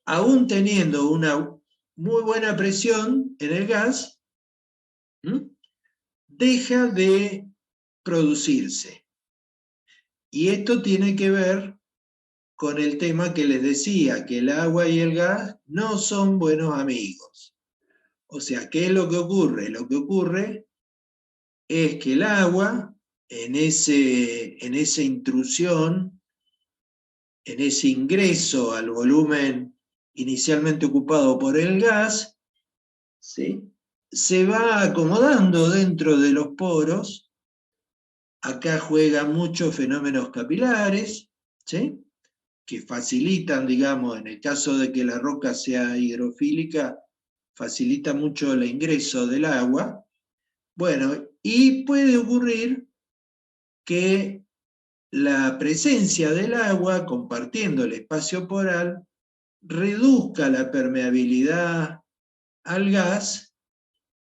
aún teniendo una muy buena presión en el gas, deja de producirse. Y esto tiene que ver con el tema que les decía, que el agua y el gas no son buenos amigos. O sea, ¿qué es lo que ocurre? Lo que ocurre es que el agua, en esa intrusión, en ese ingreso al volumen inicialmente ocupado por el gas, ¿sí? Se va acomodando dentro de los poros. Acá juegan muchos fenómenos capilares, ¿sí? Que facilitan, digamos, en el caso de que la roca sea hidrofílica, facilita mucho el ingreso del agua. Bueno, y puede ocurrir que la presencia del agua, compartiendo el espacio poral, reduzca la permeabilidad al gas,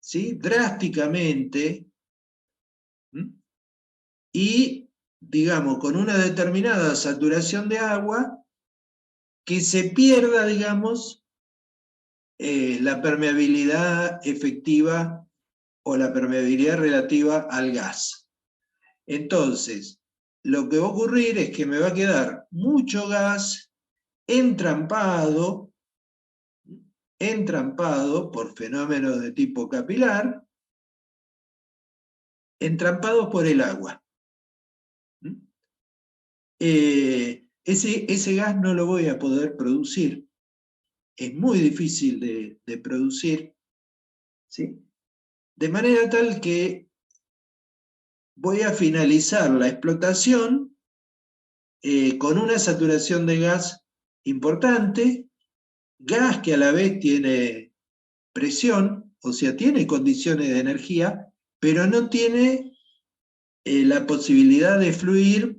¿sí? Drásticamente, ¿m? Y, digamos, con una determinada saturación de agua, que se pierda, digamos, la permeabilidad efectiva o la permeabilidad relativa al gas. Entonces, lo que va a ocurrir es que me va a quedar mucho gas entrampado por fenómenos de tipo capilar, entrampados por el agua. Ese gas no lo voy a poder producir. Es muy difícil de producir, ¿sí? De manera tal que voy a finalizar la explotación con una saturación de gas importante, gas que a la vez tiene presión, o sea, tiene condiciones de energía, pero no tiene la posibilidad de fluir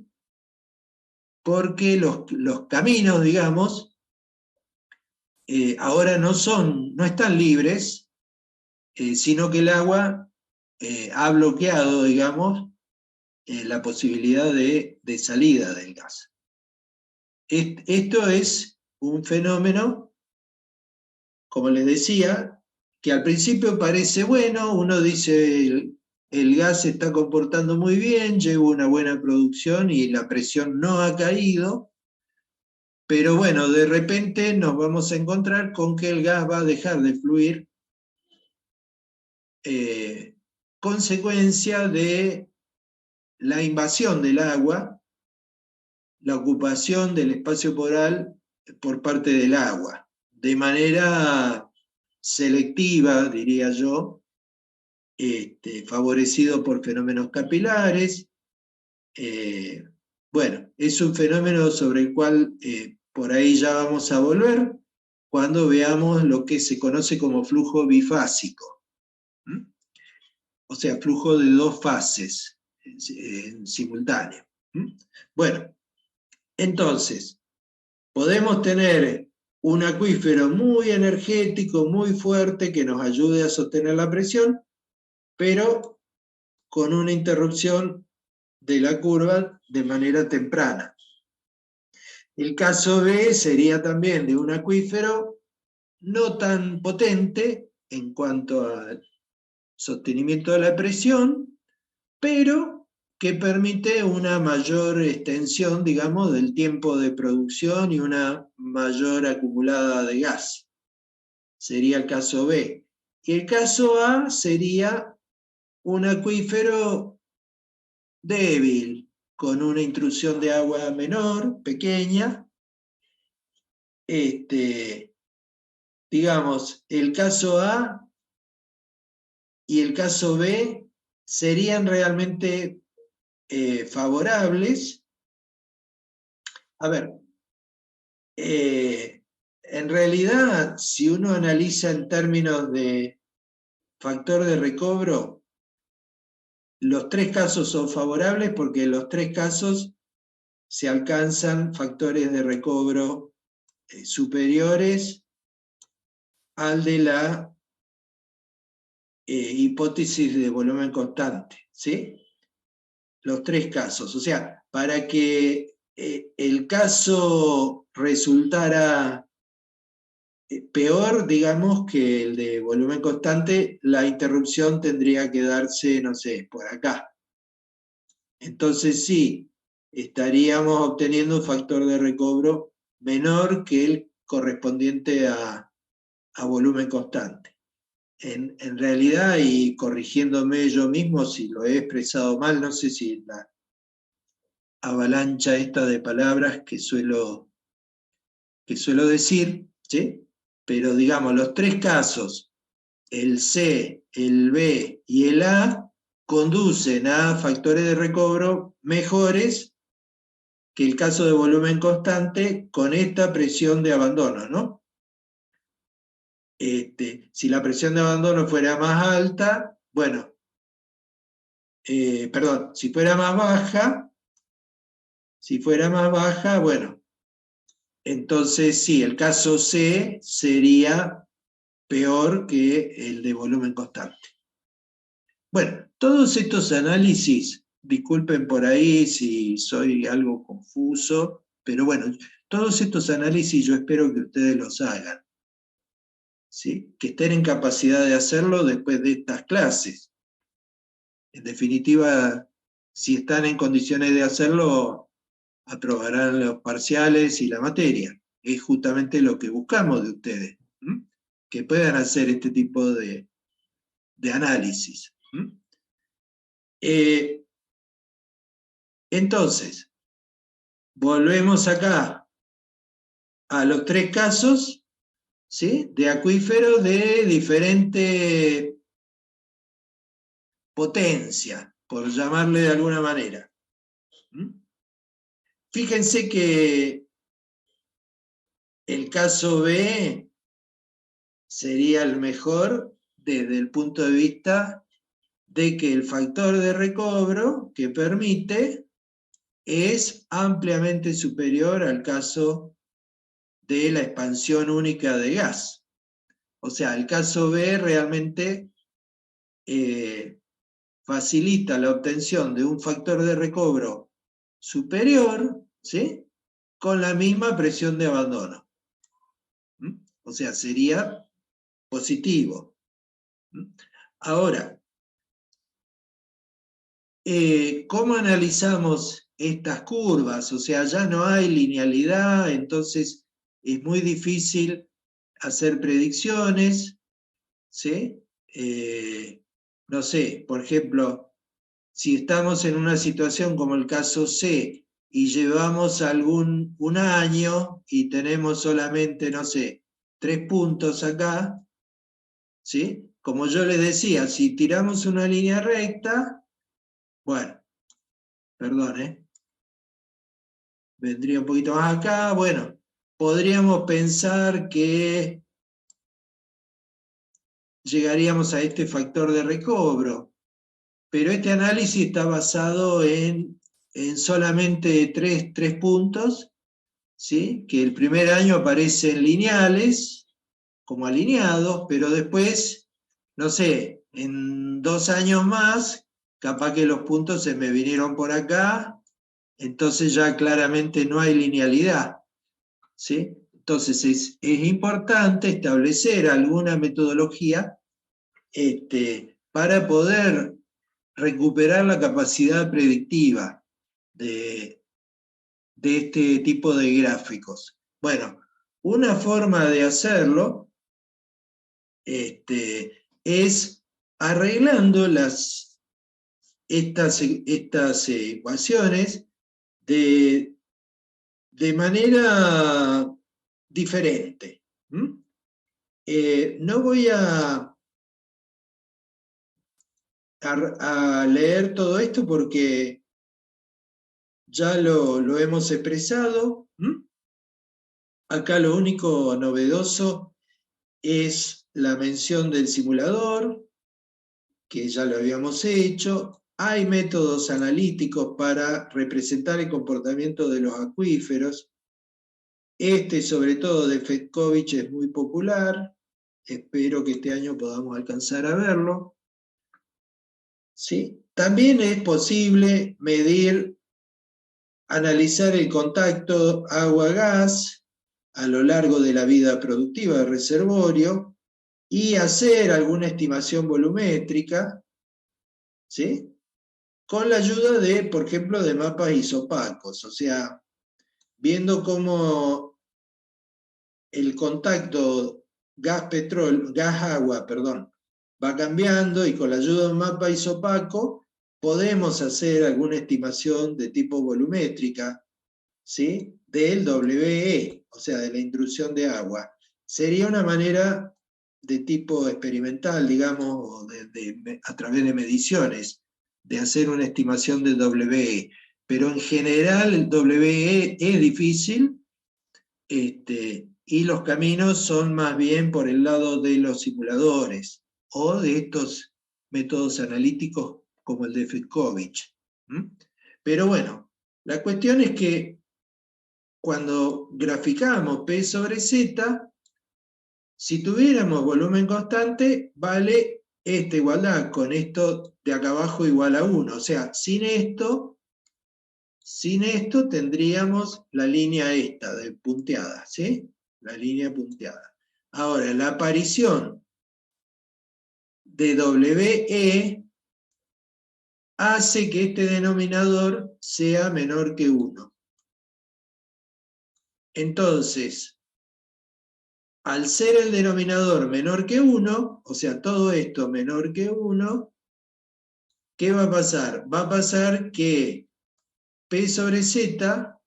porque los caminos, digamos, ahora no están libres, sino que el agua ha bloqueado, digamos, la posibilidad de salida del gas. Esto es un fenómeno, como les decía, que al principio parece bueno, uno dice el gas se está comportando muy bien, lleva una buena producción y la presión no ha caído, pero bueno, de repente nos vamos a encontrar con que el gas va a dejar de fluir, consecuencia de la invasión del agua, la ocupación del espacio poral por parte del agua, de manera selectiva, diría yo, favorecido por fenómenos capilares. Bueno, es un fenómeno sobre el cual por ahí ya vamos a volver cuando veamos lo que se conoce como flujo bifásico. ¿Mm? O sea, flujo de dos fases en simultáneo. ¿Mm? Bueno, entonces, podemos tener un acuífero muy energético, muy fuerte, que nos ayude a sostener la presión, pero con una interrupción de la curva de manera temprana. El caso B sería también de un acuífero no tan potente en cuanto al sostenimiento de la presión, pero que permite una mayor extensión, digamos, del tiempo de producción y una mayor acumulada de gas. Sería el caso B. Y el caso A sería un acuífero débil, con una intrusión de agua menor, pequeña. Digamos, el caso A y el caso B serían realmente favorables. A ver, en realidad, si uno analiza en términos de factor de recobro, los tres casos son favorables porque en los tres casos se alcanzan factores de recobro superiores al de la hipótesis de volumen constante, ¿sí? Los tres casos. O sea, para que el caso resultara peor, digamos, que el de volumen constante, la interrupción tendría que darse, no sé, por acá. Entonces sí, estaríamos obteniendo un factor de recobro menor que el correspondiente a volumen constante. En realidad, y corrigiéndome yo mismo si lo he expresado mal, no sé si la avalancha esta de palabras que suelo decir, ¿sí? Pero digamos, los tres casos el C, el B y el A conducen a factores de recobro mejores que el caso de volumen constante con esta presión de abandono, ¿no? Si la presión de abandono fuera más alta, bueno, perdón, si fuera más baja, bueno, entonces sí, el caso C sería peor que el de volumen constante. Bueno, todos estos análisis, disculpen por ahí si soy algo confuso, pero bueno, todos estos análisis yo espero que ustedes los hagan, ¿sí? Que estén en capacidad de hacerlo después de estas clases. En definitiva, si están en condiciones de hacerlo, aprobarán los parciales y la materia. Es justamente lo que buscamos de ustedes, ¿m? Que puedan hacer este tipo de análisis. Entonces, volvemos acá a los tres casos, ¿sí? De acuíferos de diferente potencia, por llamarle de alguna manera. Fíjense que el caso B sería el mejor desde el punto de vista de que el factor de recobro que permite es ampliamente superior al caso de la expansión única de gas. O sea, el caso B realmente facilita la obtención de un factor de recobro superior, ¿sí? Con la misma presión de abandono. O sea, sería positivo. Ahora, ¿cómo analizamos estas curvas? O sea, ya no hay linealidad, entonces es muy difícil hacer predicciones, ¿sí? No sé, por ejemplo, si estamos en una situación como el caso C y llevamos un año y tenemos solamente, no sé, 3 puntos acá, ¿sí? Como yo les decía, si tiramos una línea recta, bueno, perdón, vendría un poquito más acá, bueno, podríamos pensar que llegaríamos a este factor de recobro, pero este análisis está basado en solamente tres puntos, ¿sí? Que el primer año aparecen lineales, como alineados, pero después, no sé, en 2 años más, capaz que los puntos se me vinieron por acá, entonces ya claramente no hay linealidad, ¿sí? Entonces es importante establecer alguna metodología para poder recuperar la capacidad predictiva de este tipo de gráficos. Bueno, una forma de hacerlo es arreglando estas ecuaciones de manera diferente. No voy a leer todo esto porque ya lo hemos expresado. Acá lo único novedoso es la mención del simulador, que ya lo habíamos hecho. Hay métodos analíticos para representar el comportamiento de los acuíferos. Sobre todo de Fetkovich, es muy popular. Espero que este año podamos alcanzar a verlo. ¿Sí? También es posible analizar el contacto agua-gas a lo largo de la vida productiva del reservorio y hacer alguna estimación volumétrica, ¿sí? Con la ayuda de, por ejemplo, de mapas isopacos, o sea, viendo cómo el contacto gas-agua, va cambiando y con la ayuda de un mapa isopaco podemos hacer alguna estimación de tipo volumétrica, ¿sí? Del WE, o sea, de la intrusión de agua. Sería una manera de tipo experimental, digamos, o a través de mediciones, de hacer una estimación del WE. Pero en general el WE es difícil, y los caminos son más bien por el lado de los simuladores o de estos métodos analíticos como el de Fitkovich. Pero bueno, la cuestión es que cuando graficamos P sobre Z, si tuviéramos volumen constante, vale esta igualdad con esto de acá abajo igual a 1. O sea, sin esto tendríamos la línea esta de punteada, ¿sí? La línea punteada. Ahora, la aparición de WE hace que este denominador sea menor que 1. Entonces, al ser el denominador menor que 1, o sea, todo esto menor que 1, ¿qué va a pasar? Va a pasar que P sobre Z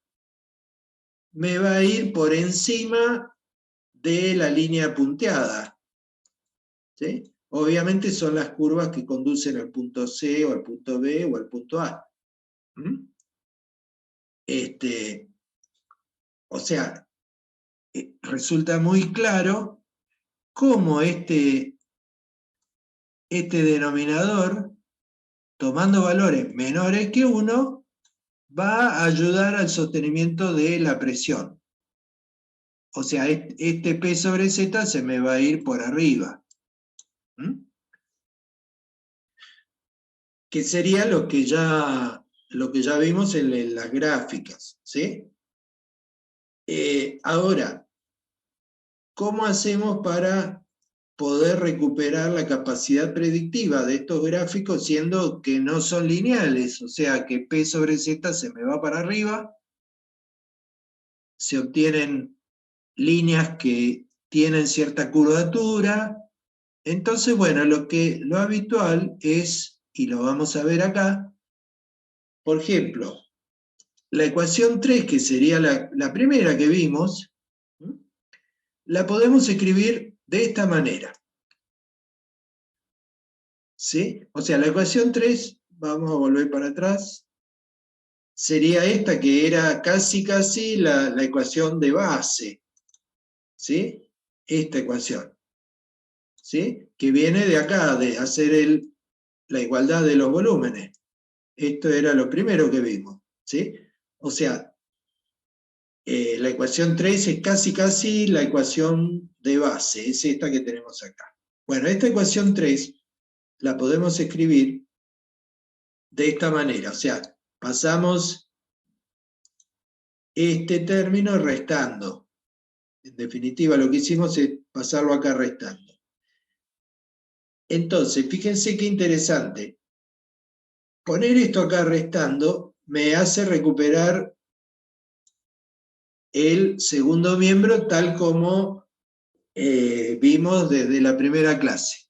me va a ir por encima de la línea punteada. ¿Sí? Obviamente son las curvas que conducen al punto C o al punto B o al punto A. O sea, resulta muy claro cómo este denominador, tomando valores menores que 1, va a ayudar al sostenimiento de la presión. O sea, este P sobre Z se me va a ir por arriba. Que sería lo que ya vimos en las gráficas, ¿sí? Ahora, ¿cómo hacemos para poder recuperar la capacidad predictiva de estos gráficos siendo que no son lineales? O sea, que P sobre Z se me va para arriba, se obtienen líneas que tienen cierta curvatura. Entonces, bueno, lo habitual es, y lo vamos a ver acá, por ejemplo, la ecuación 3, que sería la primera que vimos, la podemos escribir de esta manera. ¿Sí? O sea, la ecuación 3, vamos a volver para atrás, sería esta que era casi la ecuación de base. ¿Sí? Esta ecuación. ¿Sí? Que viene de acá, de hacer la igualdad de los volúmenes. Esto era lo primero que vimos. ¿Sí? O sea, la ecuación 3 es casi la ecuación de base, es esta que tenemos acá. Bueno, esta ecuación 3 la podemos escribir de esta manera, o sea, pasamos este término restando. En definitiva, lo que hicimos es pasarlo acá restando. Entonces, fíjense qué interesante. Poner esto acá restando me hace recuperar el segundo miembro tal como vimos desde la primera clase.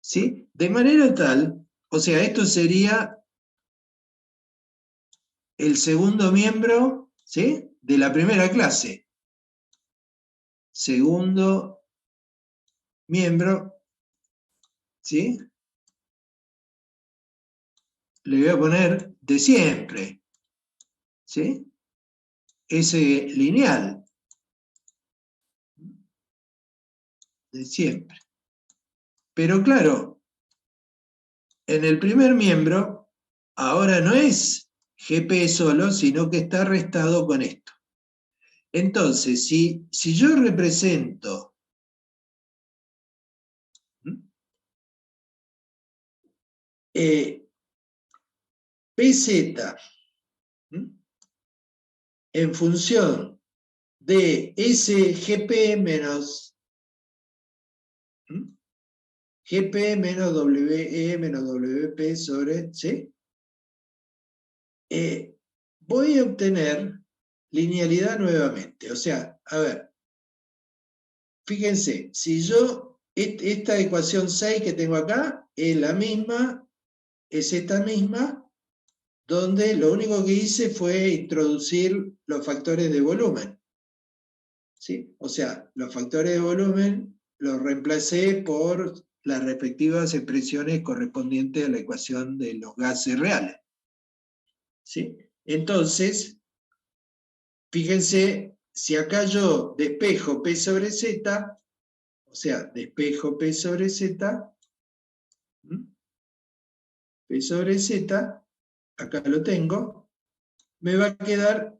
¿Sí? De manera tal, o sea, esto sería el segundo miembro, ¿sí? De la primera clase. Segundo miembro, ¿sí? Le voy a poner de siempre, ¿sí? Ese lineal, de siempre. Pero claro, en el primer miembro, ahora no es GP solo, sino que está restado con esto. Entonces, si yo represento PZ en función de ese GP menos GP menos WE menos WP sobre, ¿sí? Voy a obtener linealidad nuevamente. O sea, a ver, fíjense, si yo, esta ecuación 6 que tengo acá es la misma, es esta misma, donde lo único que hice fue introducir los factores de volumen. ¿Sí? O sea, los factores de volumen lo reemplacé por las respectivas expresiones correspondientes a la ecuación de los gases reales. ¿Sí? Entonces, fíjense, si acá yo despejo P sobre Z, o sea, despejo P sobre Z, P sobre Z, acá lo tengo, me va a quedar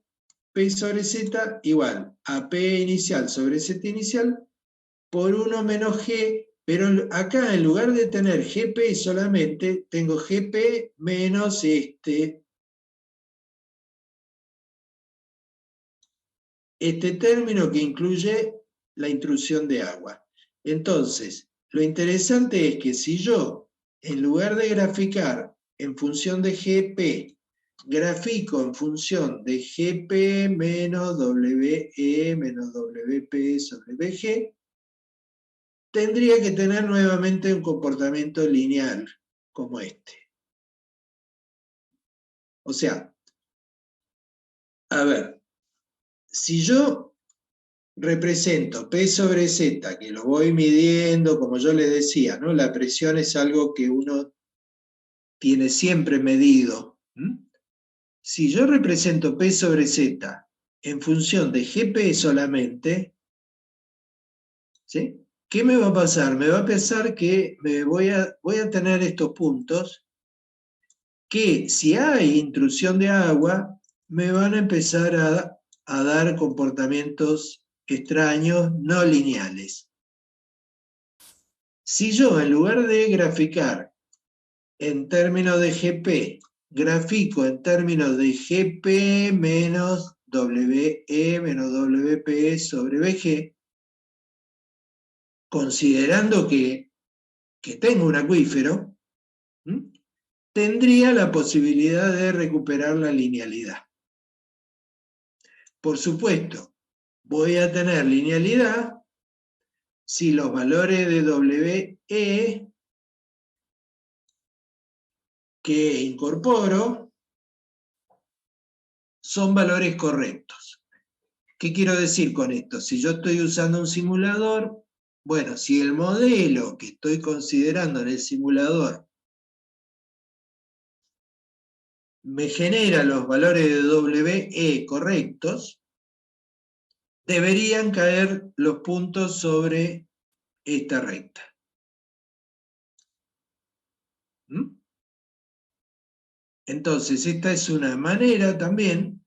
P sobre Z igual a P inicial sobre Z inicial por 1 menos G, pero acá en lugar de tener GP solamente, tengo GP menos este término que incluye la intrusión de agua. Entonces, lo interesante es que si yo, en lugar de graficar en función de GP, grafico en función de GP menos WE menos WP sobre BG, tendría que tener nuevamente un comportamiento lineal como este. O sea, a ver, si yo represento P sobre Z, que lo voy midiendo, como yo les decía, ¿no? La presión es algo que uno tiene siempre medido. Si yo represento P sobre Z en función de GP solamente, ¿sí? ¿Qué me va a pasar? Me va a pasar que voy a tener estos puntos que si hay intrusión de agua, me van a empezar a dar comportamientos extraños, no lineales. Si yo, en lugar de graficar en términos de GP, grafico en términos de GP menos WE menos WP sobre BG, considerando que tengo un acuífero, tendría la posibilidad de recuperar la linealidad. Por supuesto, voy a tener linealidad si los valores de WE que incorporo son valores correctos. ¿Qué quiero decir con esto? Si yo estoy usando un simulador, bueno, si el modelo que estoy considerando en el simulador me genera los valores de WE correctos, deberían caer los puntos sobre esta recta. Entonces, esta es una manera también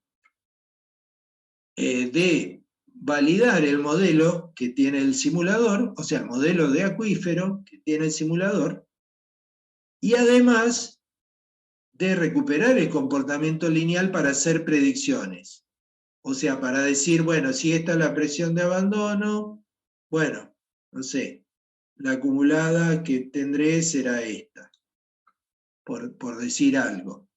de validar el modelo que tiene el simulador, o sea, el modelo de acuífero que tiene el simulador, y además de recuperar el comportamiento lineal para hacer predicciones. O sea, para decir, bueno, si esta es la presión de abandono, bueno, no sé, la acumulada que tendré será esta, por decir algo.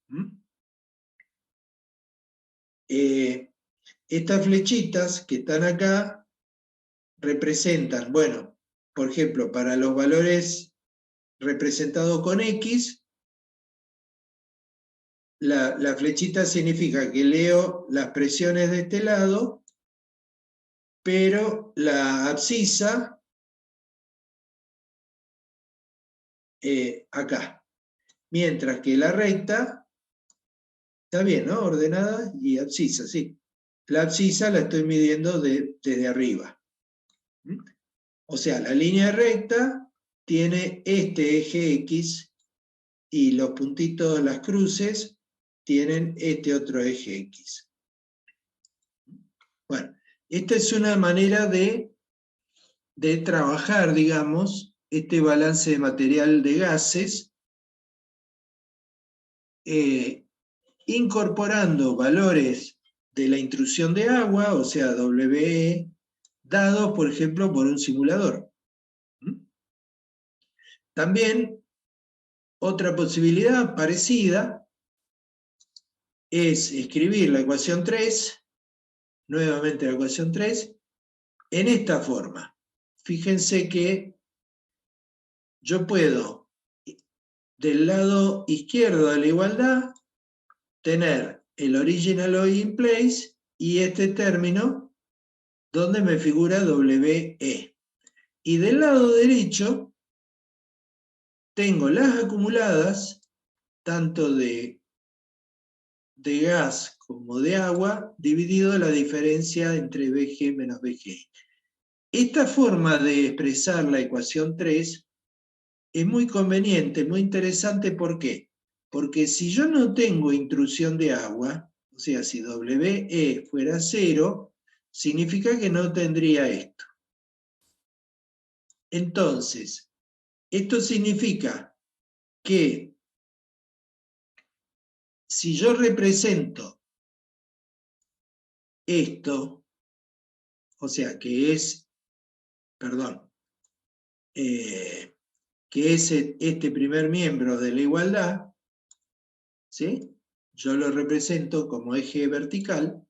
Estas flechitas que están acá representan, bueno, por ejemplo, para los valores representados con X, la flechita significa que leo las presiones de este lado, pero la abscisa acá. Mientras que la recta, está bien, ¿no? Ordenada y abscisa, sí. La abscisa la estoy midiendo desde arriba. O sea, la línea recta tiene este eje X y los puntitos, las cruces, tienen este otro eje X. Bueno, esta es una manera de trabajar, digamos, este balance de material de gases, incorporando valores de la intrusión de agua, o sea, WE, dados, por ejemplo, por un simulador. También, otra posibilidad parecida es escribir la ecuación 3, nuevamente la ecuación 3, en esta forma. Fíjense que yo puedo, del lado izquierdo de la igualdad, tener el original oil in place y este término donde me figura WE. Y del lado derecho tengo las acumuladas, tanto de gas como de agua, dividido la diferencia entre BG menos BG. Esta forma de expresar la ecuación 3 es muy conveniente, muy interesante. ¿Por qué? Porque si yo no tengo intrusión de agua, o sea, si WE fuera 0, significa que no tendría esto. Entonces, esto significa que si yo represento esto, o sea, que es, perdón, que es este primer miembro de la igualdad, ¿sí? Yo lo represento como eje vertical,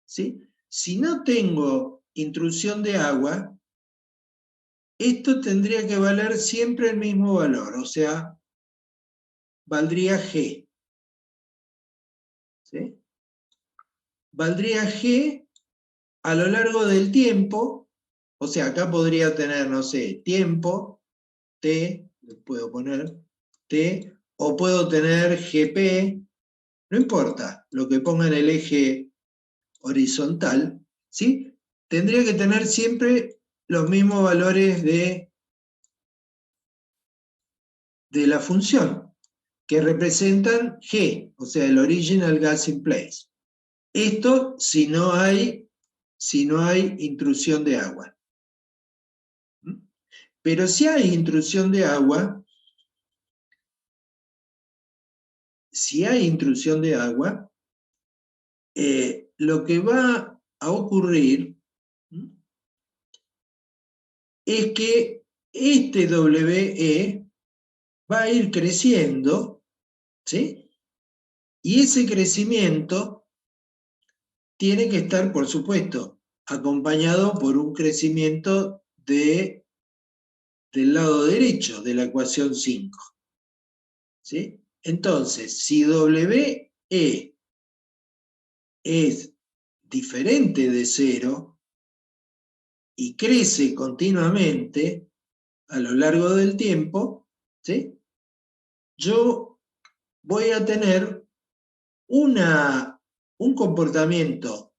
¿sí? Si no tengo intrusión de agua, esto tendría que valer siempre el mismo valor, o sea, valdría G, ¿sí? Valdría G a lo largo del tiempo, o sea, acá podría tener, no sé, tiempo, T, le puedo poner T, o puedo tener GP, no importa, lo que ponga en el eje horizontal, ¿sí? Tendría que tener siempre los mismos valores de la función, que representan G, o sea, el original gas in place. Esto si no hay intrusión de agua. Pero si hay intrusión de agua, lo que va a ocurrir es que este WE va a ir creciendo, ¿sí? Y ese crecimiento tiene que estar, por supuesto, acompañado por un crecimiento del lado derecho de la ecuación 5. ¿Sí? Entonces, si WE es diferente de 0 y crece continuamente a lo largo del tiempo, ¿sí? Yo voy a tener un comportamiento,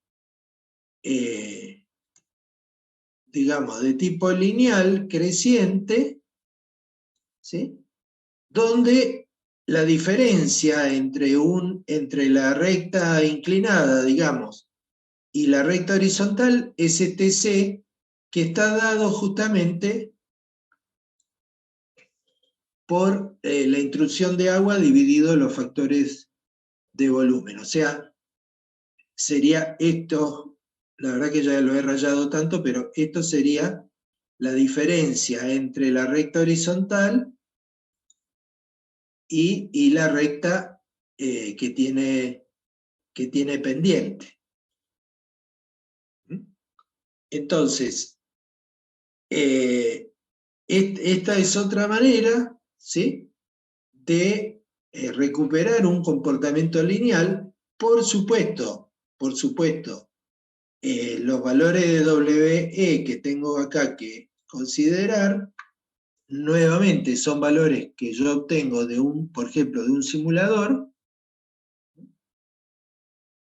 digamos, de tipo lineal creciente, ¿sí? Donde la diferencia entre la recta inclinada, digamos, y la recta horizontal, STC, que está dado justamente por la intrusión de agua dividido los factores de volumen. O sea, sería esto, la verdad que ya lo he rayado tanto, pero esto sería la diferencia entre la recta horizontal y la recta que tiene pendiente. Entonces, esta es otra manera, ¿sí?, de recuperar un comportamiento lineal. Por supuesto, los valores de WE que tengo acá que considerar, nuevamente son valores que yo obtengo por ejemplo, de un simulador,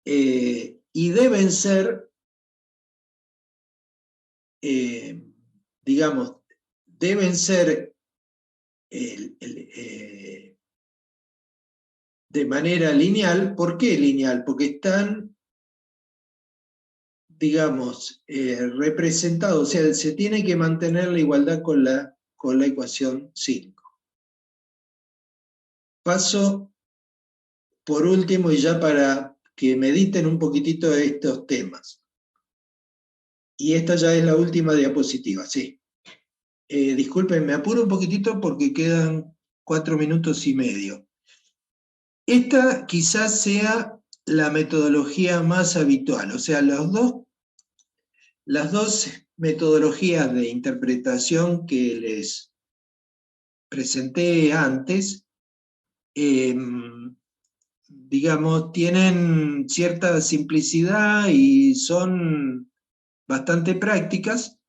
y deben ser, digamos, deben ser de manera lineal. ¿Por qué lineal? Porque están, digamos, representados, o sea, se tiene que mantener la igualdad con la ecuación 5. Paso por último, y ya para que mediten un poquitito de estos temas. Y esta ya es la última diapositiva, sí. Disculpen, me apuro un poquitito porque quedan 4 minutos y medio. Esta quizás sea la metodología más habitual, o sea, las dos metodologías de interpretación que les presenté antes, digamos, tienen cierta simplicidad y son bastante prácticas,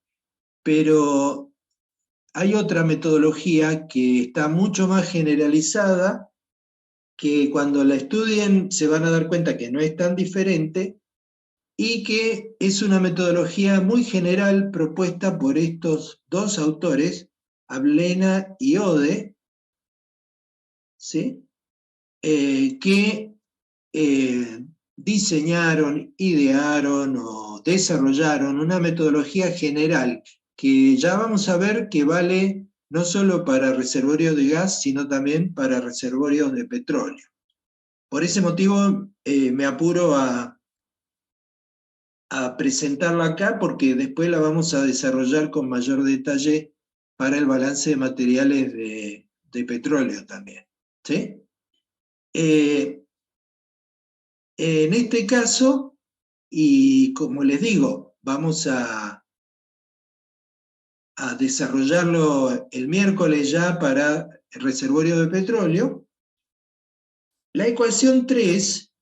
pero hay otra metodología que está mucho más generalizada, que cuando la estudien se van a dar cuenta que no es tan diferente y que es una metodología muy general propuesta por estos dos autores, Ablena y Ode, ¿sí? Que diseñaron, idearon o desarrollaron una metodología general que ya vamos a ver que vale no solo para reservorios de gas, sino también para reservorios de petróleo. Por ese motivo me apuro a presentarla acá porque después la vamos a desarrollar con mayor detalle para el balance de materiales de petróleo también. ¿Sí? En este caso, y como les digo, vamos a desarrollarlo el miércoles ya para el reservorio de petróleo, la ecuación 3,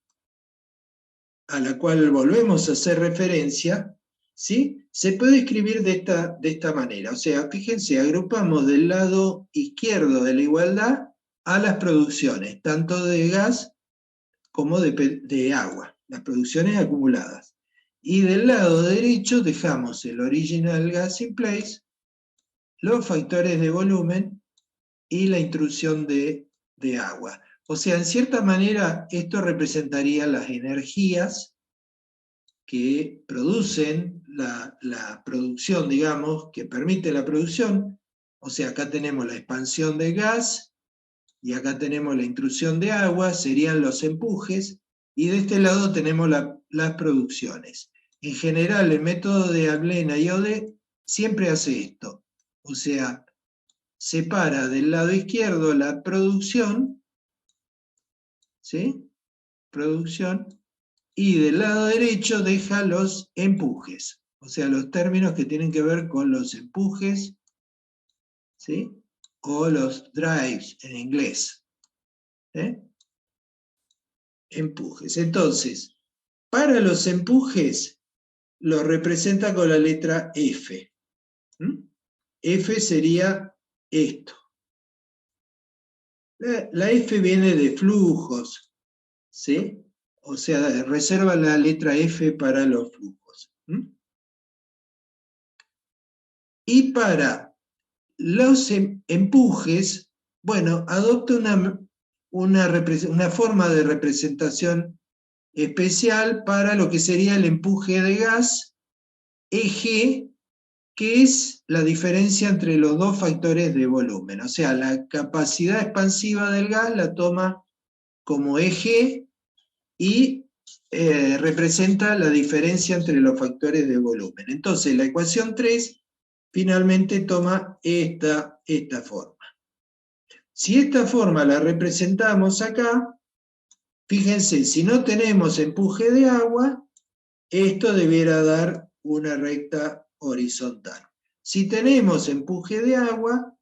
a la cual volvemos a hacer referencia, ¿sí? Se puede escribir de esta manera. O sea, fíjense, agrupamos del lado izquierdo de la igualdad a las producciones, tanto de gas como de agua, las producciones acumuladas. Y del lado derecho dejamos el original gas in place, los factores de volumen y la intrusión de agua. O sea, en cierta manera, esto representaría las energías que producen la producción, digamos, que permite la producción. O sea, acá tenemos la expansión de gas y acá tenemos la intrusión de agua, serían los empujes, y de este lado tenemos las producciones. En general, el método de Ablena y Ode siempre hace esto. O sea, separa del lado izquierdo la producción, ¿sí? Producción, y del lado derecho deja los empujes, o sea, los términos que tienen que ver con los empujes, ¿sí? O los drives en inglés. ¿Eh? Empujes. Entonces, para los empujes, lo representa con la letra F. ¿Mm? F sería esto. La F viene de flujos, ¿sí? O sea, reserva la letra F para los flujos. ¿Mm? Y para los empujes, bueno, adopta una forma de representación especial para lo que sería el empuje de gas, EG, que es la diferencia entre los dos factores de volumen. O sea, la capacidad expansiva del gas la toma como EG y representa la diferencia entre los factores de volumen. Entonces, la ecuación 3 finalmente toma esta forma. Si esta forma la representamos acá, fíjense, si no tenemos empuje de agua, esto debiera dar una recta horizontal. Si tenemos empuje de agua,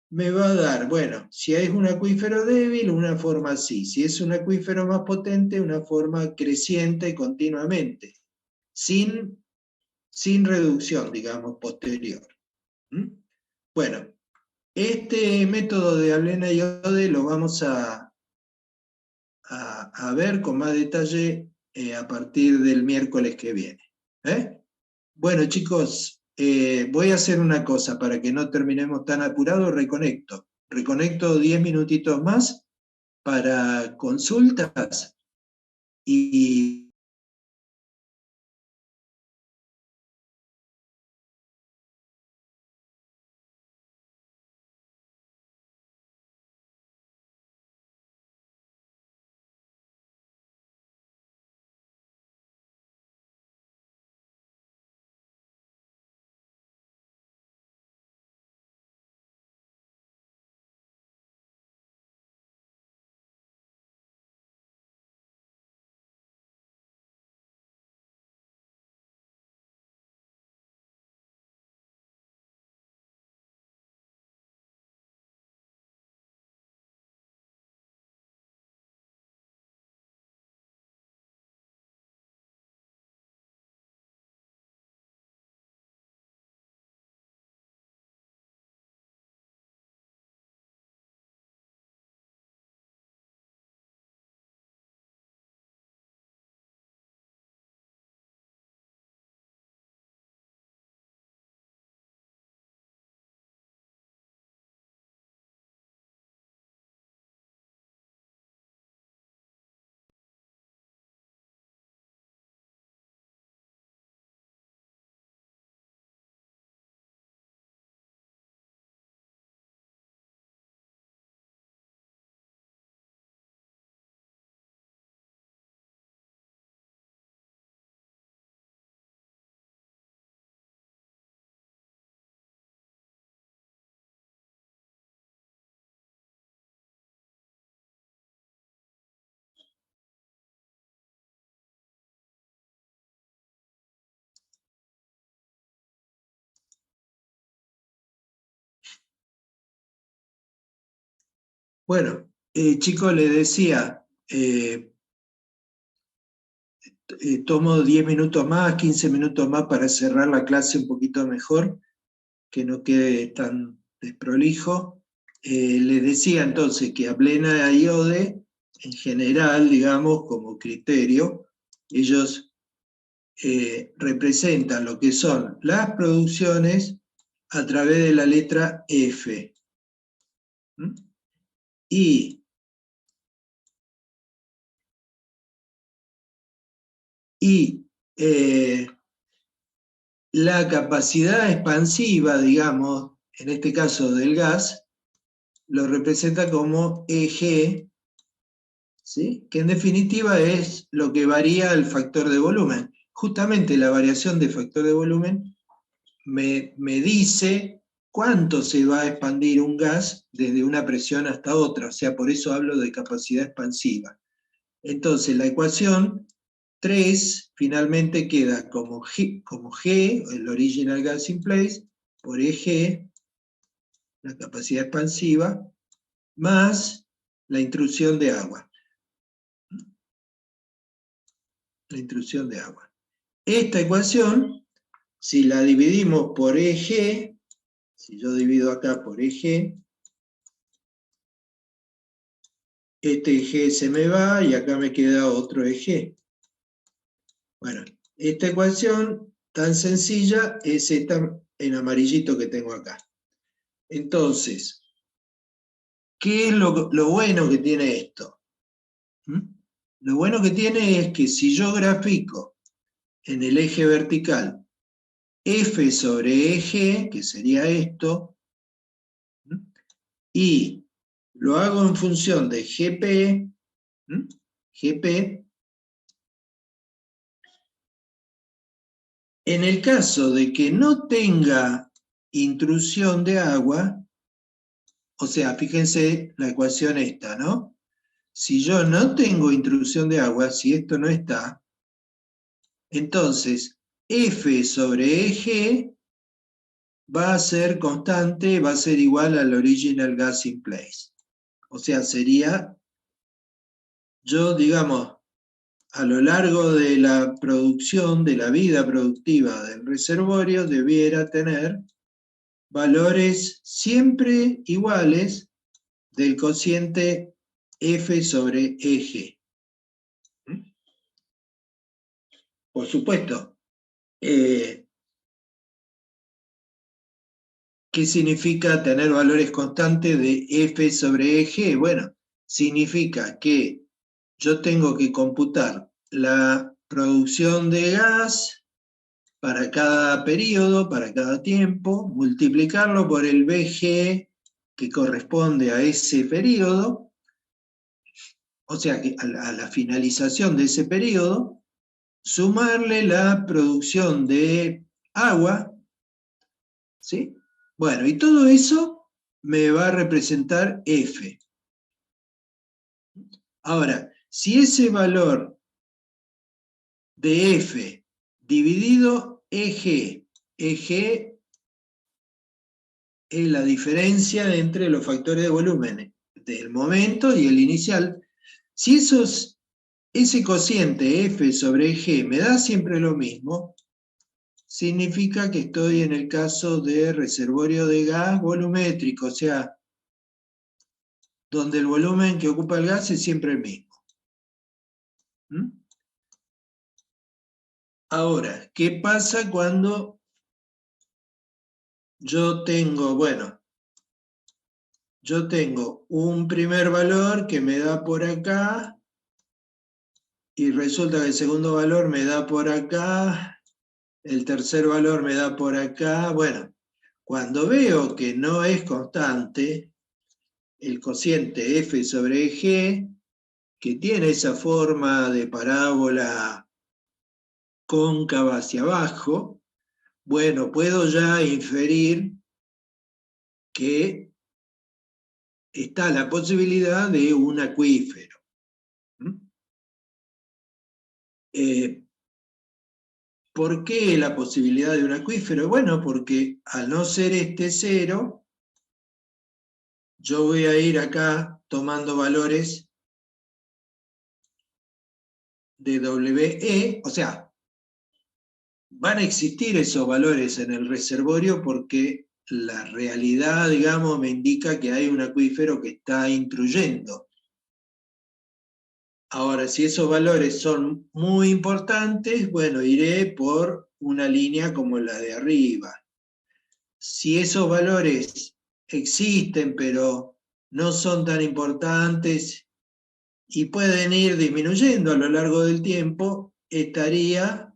me va a dar, bueno, si es un acuífero débil, una forma así. Si es un acuífero más potente, una forma creciente continuamente, sin reducción, digamos, posterior. ¿Mm? Bueno, este método de Ablena y Ode lo vamos a ver con más detalle a partir del miércoles que viene. ¿Eh? Bueno, chicos, voy a hacer una cosa para que no terminemos tan apurados, reconecto. Reconecto 10 minutitos más para consultas y Bueno, chicos, les decía, tomo 10 minutos más, 15 minutos más para cerrar la clase un poquito mejor, que no quede tan desprolijo. Les decía entonces que Ablena y Ode, en general, digamos, como criterio, ellos representan lo que son las producciones a través de la letra F. ¿Mm? Y la capacidad expansiva, digamos, en este caso del gas, lo representa como EG, ¿sí? Que en definitiva es lo que varía el factor de volumen. Justamente la variación de factor de volumen me dice cuánto se va a expandir un gas desde una presión hasta otra, o sea, por eso hablo de capacidad expansiva. Entonces, la ecuación 3 finalmente queda como G, el original gas in place, por EG, la capacidad expansiva, más la intrusión de agua. La intrusión de agua. Esta ecuación, si la dividimos por EG, si yo divido acá por EG, este EG se me va y acá me queda otro EG. Bueno, esta ecuación tan sencilla es esta en amarillito que tengo acá. Entonces, ¿qué es lo bueno que tiene esto? ¿Mm? Lo bueno que tiene es que si yo grafico en el eje vertical F sobre EG, que sería esto, y lo hago en función de GP, en el caso de que no tenga intrusión de agua, o sea, fíjense la ecuación esta, ¿no? Si yo no tengo intrusión de agua, si esto no está, entonces F sobre EG va a ser constante, va a ser igual al original gas in place. O sea, sería, yo digamos, a lo largo de la producción, de la vida productiva del reservorio, debiera tener valores siempre iguales del cociente F sobre EG. Por supuesto, ¿qué significa tener valores constantes de F sobre EG? Bueno, significa que yo tengo que computar la producción de gas para cada periodo, para cada tiempo, multiplicarlo por el BG que corresponde a ese periodo, o sea que a la finalización de ese periodo, sumarle la producción de agua, ¿sí? Bueno, y todo eso me va a representar F. Ahora, si ese valor de F dividido EG es la diferencia entre los factores de volumen del momento y el inicial, si ese cociente F sobre G me da siempre lo mismo, significa que estoy en el caso de reservorio de gas volumétrico, o sea, donde el volumen que ocupa el gas es siempre el mismo. Ahora, ¿qué pasa cuando yo tengo, yo tengo un primer valor que me da por acá y resulta que el segundo valor me da por acá, el tercer valor me da por acá? Bueno, cuando veo que no es constante, el cociente F sobre G, que tiene esa forma de parábola cóncava hacia abajo, bueno, puedo ya inferir que está la posibilidad de un acuífero. ¿Por qué la posibilidad de un acuífero? Bueno, porque al no ser este cero, yo voy a ir acá tomando valores de WE, o sea, van a existir esos valores en el reservorio porque la realidad, digamos, me indica que hay un acuífero que está intruyendo. Ahora, si esos valores son muy importantes, bueno, iré por una línea como la de arriba. Si esos valores existen, pero no son tan importantes y pueden ir disminuyendo a lo largo del tiempo, estaría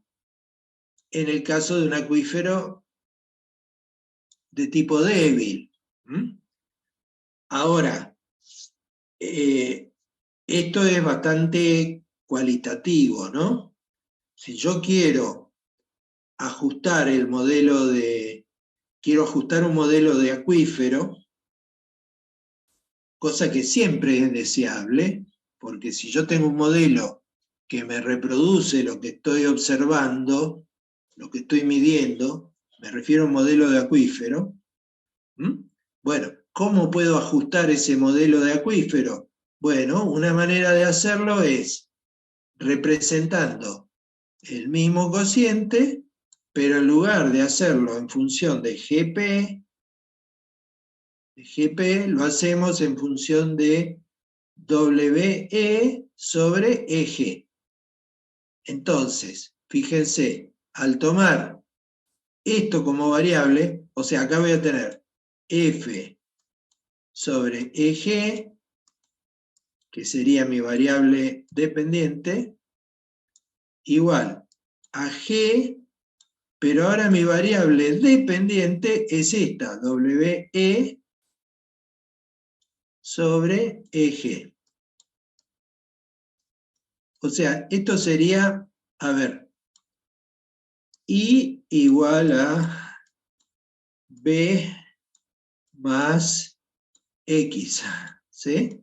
en el caso de un acuífero de tipo débil. Ahora, esto es bastante cualitativo, ¿no? Si yo quiero ajustar el modelo quiero ajustar un modelo de acuífero, cosa que siempre es deseable, porque si yo tengo un modelo que me reproduce lo que estoy observando, lo que estoy midiendo, me refiero a un modelo de acuífero. Bueno, ¿cómo puedo ajustar ese modelo de acuífero? Bueno, una manera de hacerlo es representando el mismo cociente, pero en lugar de hacerlo en función de GP lo hacemos en función de WE sobre EG. Entonces, fíjense, al tomar esto como variable, o sea, acá voy a tener F sobre EG, que sería mi variable dependiente, igual a G, pero ahora mi variable dependiente es esta, WE sobre EG. O sea, esto sería, a ver, I igual a B más X, ¿sí?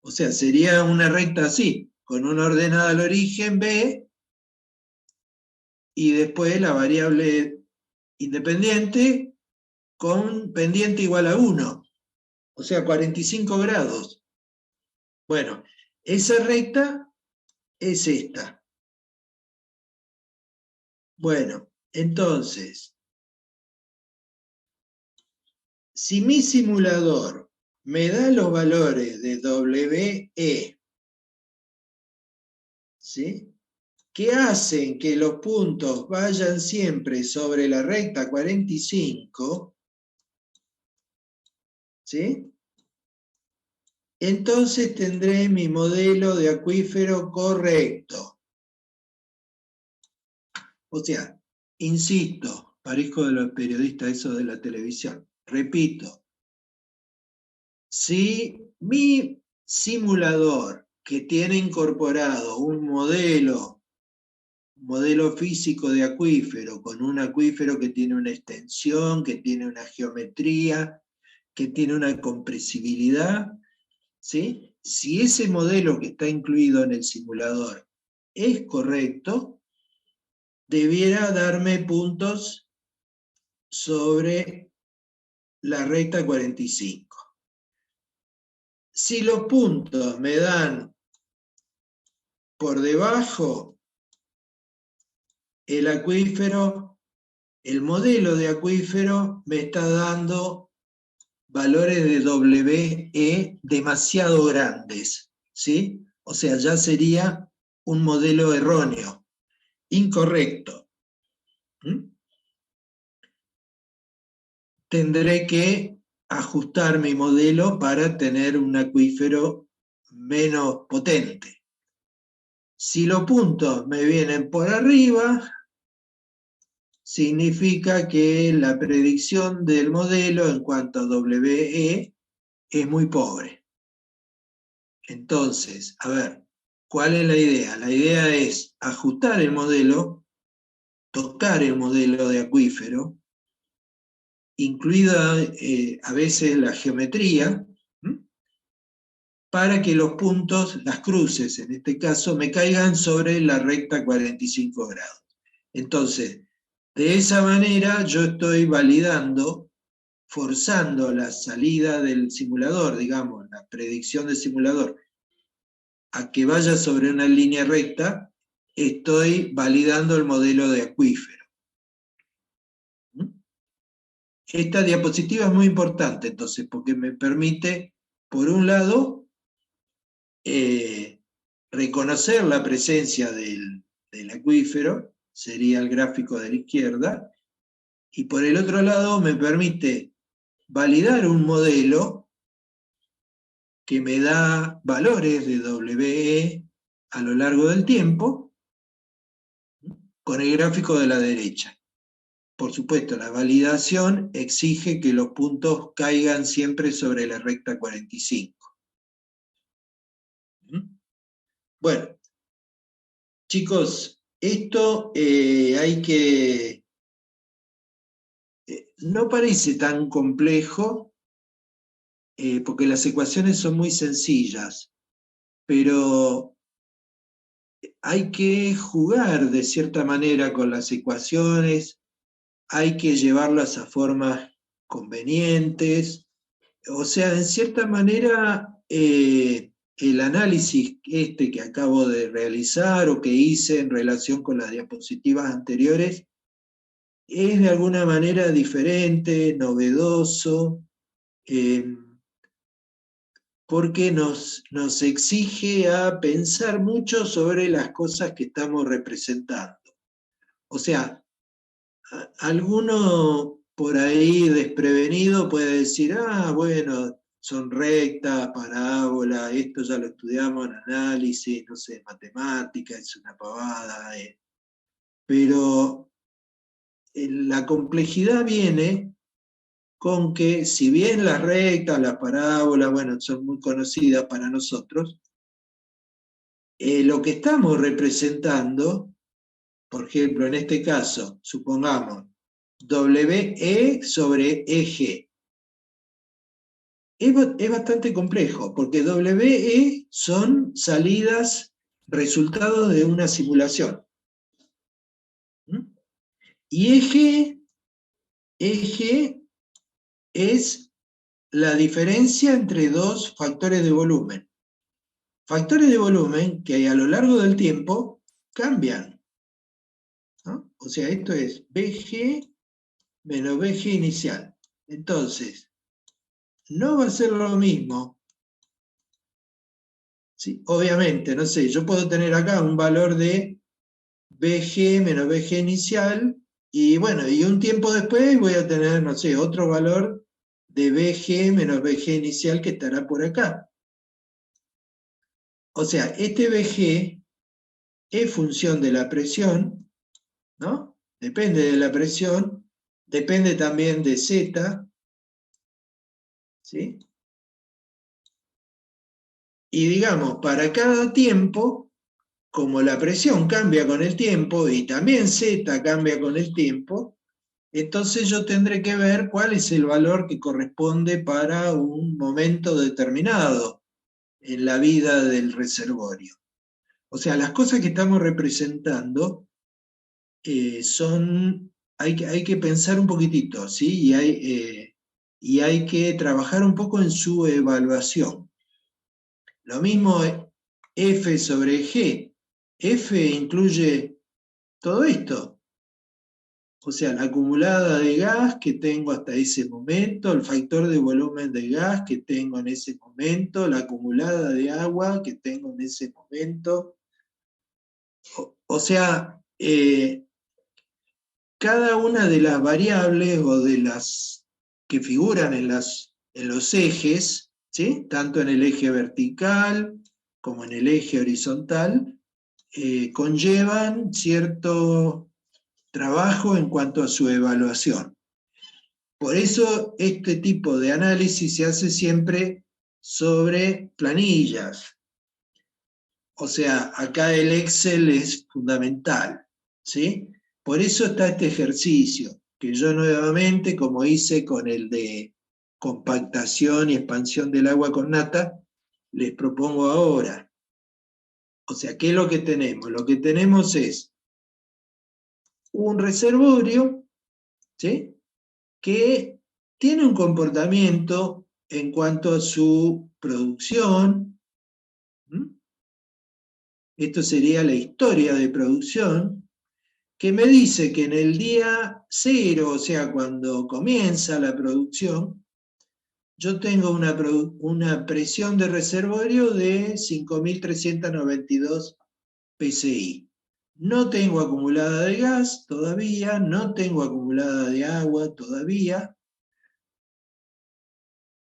O sea, sería una recta así, con una ordenada al origen B, y después la variable independiente con pendiente igual a 1, o sea, 45 grados. Bueno, esa recta es esta. Bueno, entonces, si mi simulador me da los valores de WE, ¿sí?, que hacen que los puntos vayan siempre sobre la recta 45, ¿sí?, entonces tendré mi modelo de acuífero correcto. O sea, insisto, parezco de los periodistas esos de la televisión, repito, si mi simulador que tiene incorporado un modelo físico de acuífero, con un acuífero que tiene una extensión, que tiene una geometría, que tiene una compresibilidad, ¿sí?, si ese modelo que está incluido en el simulador es correcto, debiera darme puntos sobre la recta 45. Si los puntos me dan por debajo, el acuífero, el modelo de acuífero me está dando valores de WE demasiado grandes, ¿sí? O sea, ya sería un modelo erróneo, incorrecto. Tendré que ajustar mi modelo para tener un acuífero menos potente. Si los puntos me vienen por arriba, significa que la predicción del modelo en cuanto a WE es muy pobre. Entonces, a ver, ¿cuál es la idea? La idea es ajustar el modelo, tocar el modelo de acuífero, incluida a veces la geometría, para que los puntos, las cruces en este caso, me caigan sobre la recta 45 grados. Entonces, de esa manera yo estoy validando forzando la salida del simulador, digamos, la predicción del simulador, a que vaya sobre una línea recta, estoy validando el modelo de acuífero. Esta diapositiva es muy importante, entonces, porque me permite, por un lado, reconocer la presencia del acuífero, sería el gráfico de la izquierda, y por el otro lado me permite validar un modelo que me da valores de WE a lo largo del tiempo, con el gráfico de la derecha. Por supuesto, la validación exige que los puntos caigan siempre sobre la recta 45. Bueno, chicos, esto hay que... no parece tan complejo, porque las ecuaciones son muy sencillas, pero hay que jugar de cierta manera con las ecuaciones, hay que llevarlas a formas convenientes, o sea, en cierta manera, el análisis que acabo de realizar o que hice en relación con las diapositivas anteriores es de alguna manera diferente, novedoso, porque nos exige a pensar mucho sobre las cosas que estamos representando. O sea, alguno por ahí desprevenido puede decir, bueno, son rectas, parábola, esto ya lo estudiamos en análisis, no sé, matemática, es una pavada. Pero la complejidad viene con que, si bien las rectas, las parábolas, bueno, son muy conocidas para nosotros, lo que estamos representando, por ejemplo, en este caso, supongamos, WE sobre EG. Es bastante complejo, porque WE son salidas, resultados de una simulación. Y EG es la diferencia entre dos factores de volumen. Factores de volumen que a lo largo del tiempo cambian, ¿no? O sea, esto es BG menos BG inicial. Entonces, no va a ser lo mismo. ¿Sí? Obviamente, no sé, yo puedo tener acá un valor de BG menos BG inicial, y bueno, y un tiempo después voy a tener, no sé, otro valor de BG menos BG inicial que estará por acá. O sea, este BG es función de la presión, ¿no? Depende de la presión, depende también de Z, ¿sí? Y digamos, para cada tiempo, como la presión cambia con el tiempo y también Z cambia con el tiempo, entonces yo tendré que ver cuál es el valor que corresponde para un momento determinado en la vida del reservorio. O sea, las cosas que estamos representando hay que pensar un poquitito, ¿sí? Y hay que trabajar un poco en su evaluación. Lo mismo F sobre G. F incluye todo esto. O sea, la acumulada de gas que tengo hasta ese momento, el factor de volumen de gas que tengo en ese momento, la acumulada de agua que tengo en ese momento. O sea, cada una de las variables o de las que figuran en los ejes, ¿sí? Tanto en el eje vertical como en el eje horizontal, conllevan cierto trabajo en cuanto a su evaluación. Por eso este tipo de análisis se hace siempre sobre planillas. O sea, acá el Excel es fundamental, ¿sí? Por eso está este ejercicio, que yo nuevamente, como hice con el de compactación y expansión del agua con nata, les propongo ahora. O sea, ¿qué es lo que tenemos? Lo que tenemos es un reservorio, ¿sí? Que tiene un comportamiento en cuanto a su producción. Esto sería la historia de producción, que me dice que en el día 0, o sea, cuando comienza la producción, yo tengo una presión de reservorio de 5.392 PSI. No tengo acumulada de gas todavía, no tengo acumulada de agua todavía.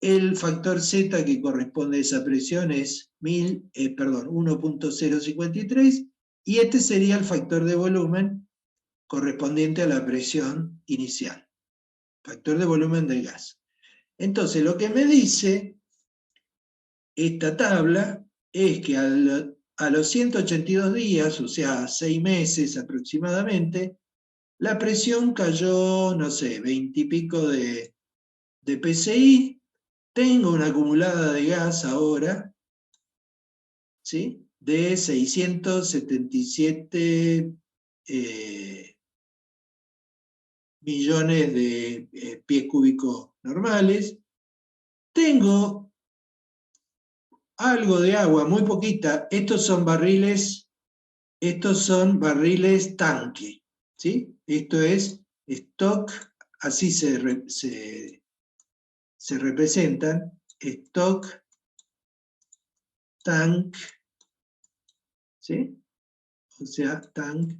El factor Z que corresponde a esa presión es 1.053, y este sería el factor de volumen correspondiente a la presión inicial, factor de volumen del gas. Entonces, lo que me dice esta tabla es que a los 182 días, o sea, 6 meses aproximadamente, la presión cayó, no sé, 20 y pico de PSI. Tengo una acumulada de gas ahora, ¿sí?, de 677 millones de pies cúbicos normales. Tengo algo de agua, muy poquita. Estos son barriles tanque, ¿sí? Esto es stock, así se representan, stock, tank, ¿sí? O sea, tank,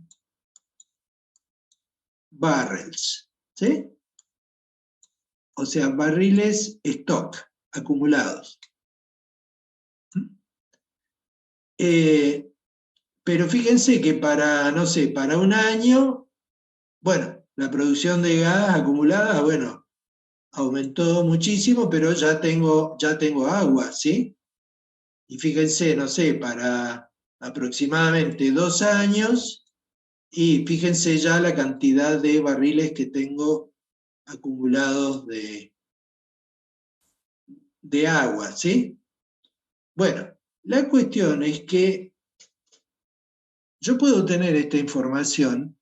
barrels, ¿sí? O sea, barriles stock, acumulados. Pero fíjense que para, no sé, para un año, bueno, la producción de gas acumulada, bueno, aumentó muchísimo, pero ya tengo agua, ¿sí? Y fíjense, no sé, para aproximadamente 2 años, y fíjense ya la cantidad de barriles que tengo acumulados de agua, ¿sí? Bueno, la cuestión es que yo puedo tener esta información,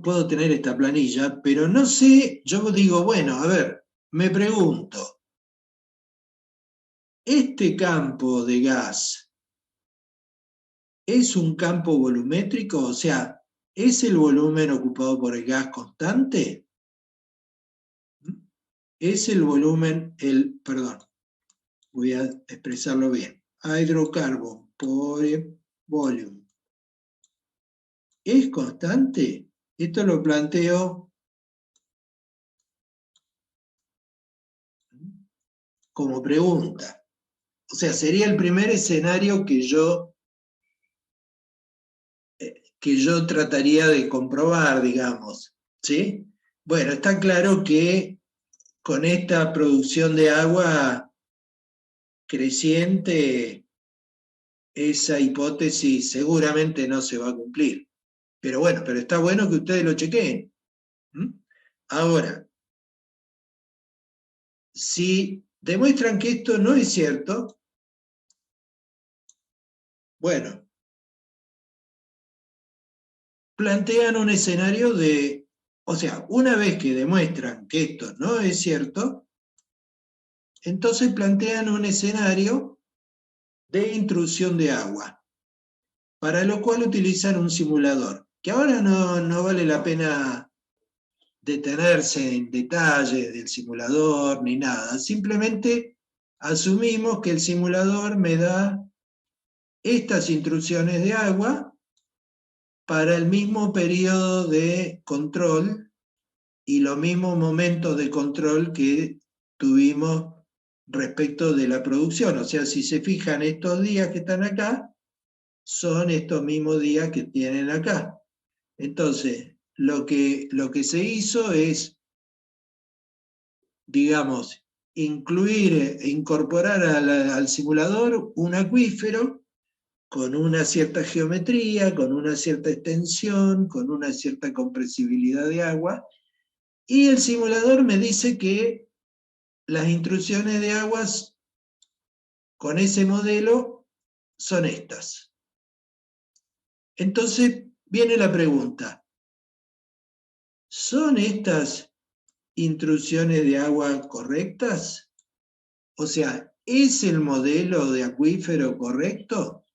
puedo tener esta planilla, pero no sé, yo digo, bueno, a ver, me pregunto, ¿este campo de gas es un campo volumétrico? O sea, ¿es el volumen ocupado por el gas constante? Es el volumen, perdón, voy a expresarlo bien, hydrocarbon por volume. ¿Es constante? Esto lo planteo como pregunta. O sea, sería el primer escenario que yo trataría de comprobar, digamos, ¿sí? Bueno, está claro que con esta producción de agua creciente, esa hipótesis seguramente no se va a cumplir. Pero bueno, pero está bueno que ustedes lo chequeen. Ahora, si demuestran que esto no es cierto, bueno, plantean un escenario de, o sea, una vez que demuestran que esto no es cierto, entonces plantean un escenario de intrusión de agua, para lo cual utilizan un simulador, que ahora no vale la pena detenerse en detalles del simulador ni nada, simplemente asumimos que el simulador me da estas intrusiones de agua para el mismo periodo de control y los mismos momentos de control que tuvimos respecto de la producción. O sea, si se fijan, estos días que están acá son estos mismos días que tienen acá. Entonces, lo que se hizo es, digamos, incorporar al simulador un acuífero con una cierta geometría, con una cierta extensión, con una cierta compresibilidad de agua, y el simulador me dice que las intrusiones de aguas con ese modelo son estas. Entonces viene la pregunta, ¿son estas intrusiones de agua correctas? O sea, ¿es el modelo de acuífero correcto?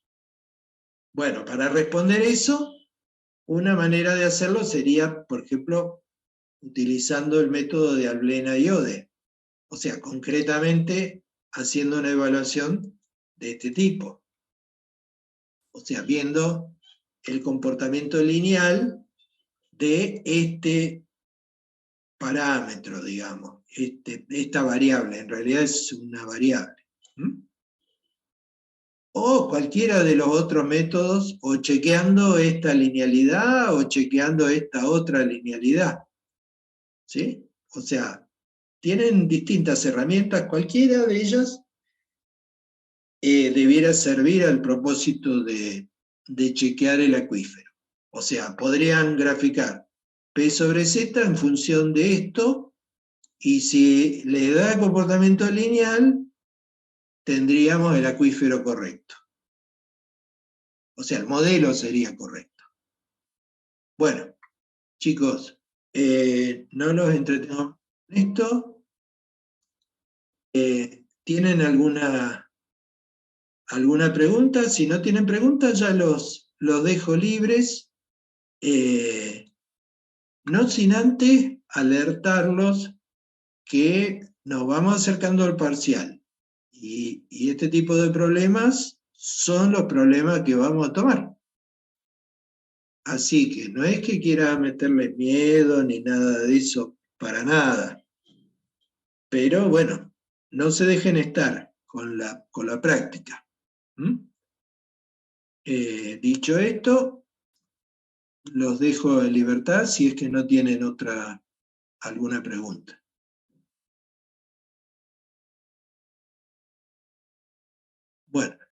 Bueno, para responder eso, una manera de hacerlo sería, por ejemplo, utilizando el método de Alblena-Iode. O sea, concretamente haciendo una evaluación de este tipo. O sea, viendo el comportamiento lineal de este parámetro, digamos, esta variable, en realidad es una variable. O cualquiera de los otros métodos, o chequeando esta linealidad, o chequeando esta otra linealidad. ¿Sí? O sea, tienen distintas herramientas, cualquiera de ellas debiera servir al propósito de chequear el acuífero. O sea, podrían graficar P sobre Z en función de esto, y si le da comportamiento lineal, tendríamos el acuífero correcto. O sea, el modelo sería correcto. Bueno, chicos, no los entretengo con esto. ¿Tienen alguna pregunta? Si no tienen preguntas, ya los dejo libres. No sin antes alertarlos que nos vamos acercando al parcial. Y este tipo de problemas son los problemas que vamos a tomar. Así que no es que quiera meterle miedo ni nada de eso, para nada. Pero bueno, no se dejen estar con la práctica. Dicho esto, los dejo en libertad si es que no tienen alguna pregunta. Bueno.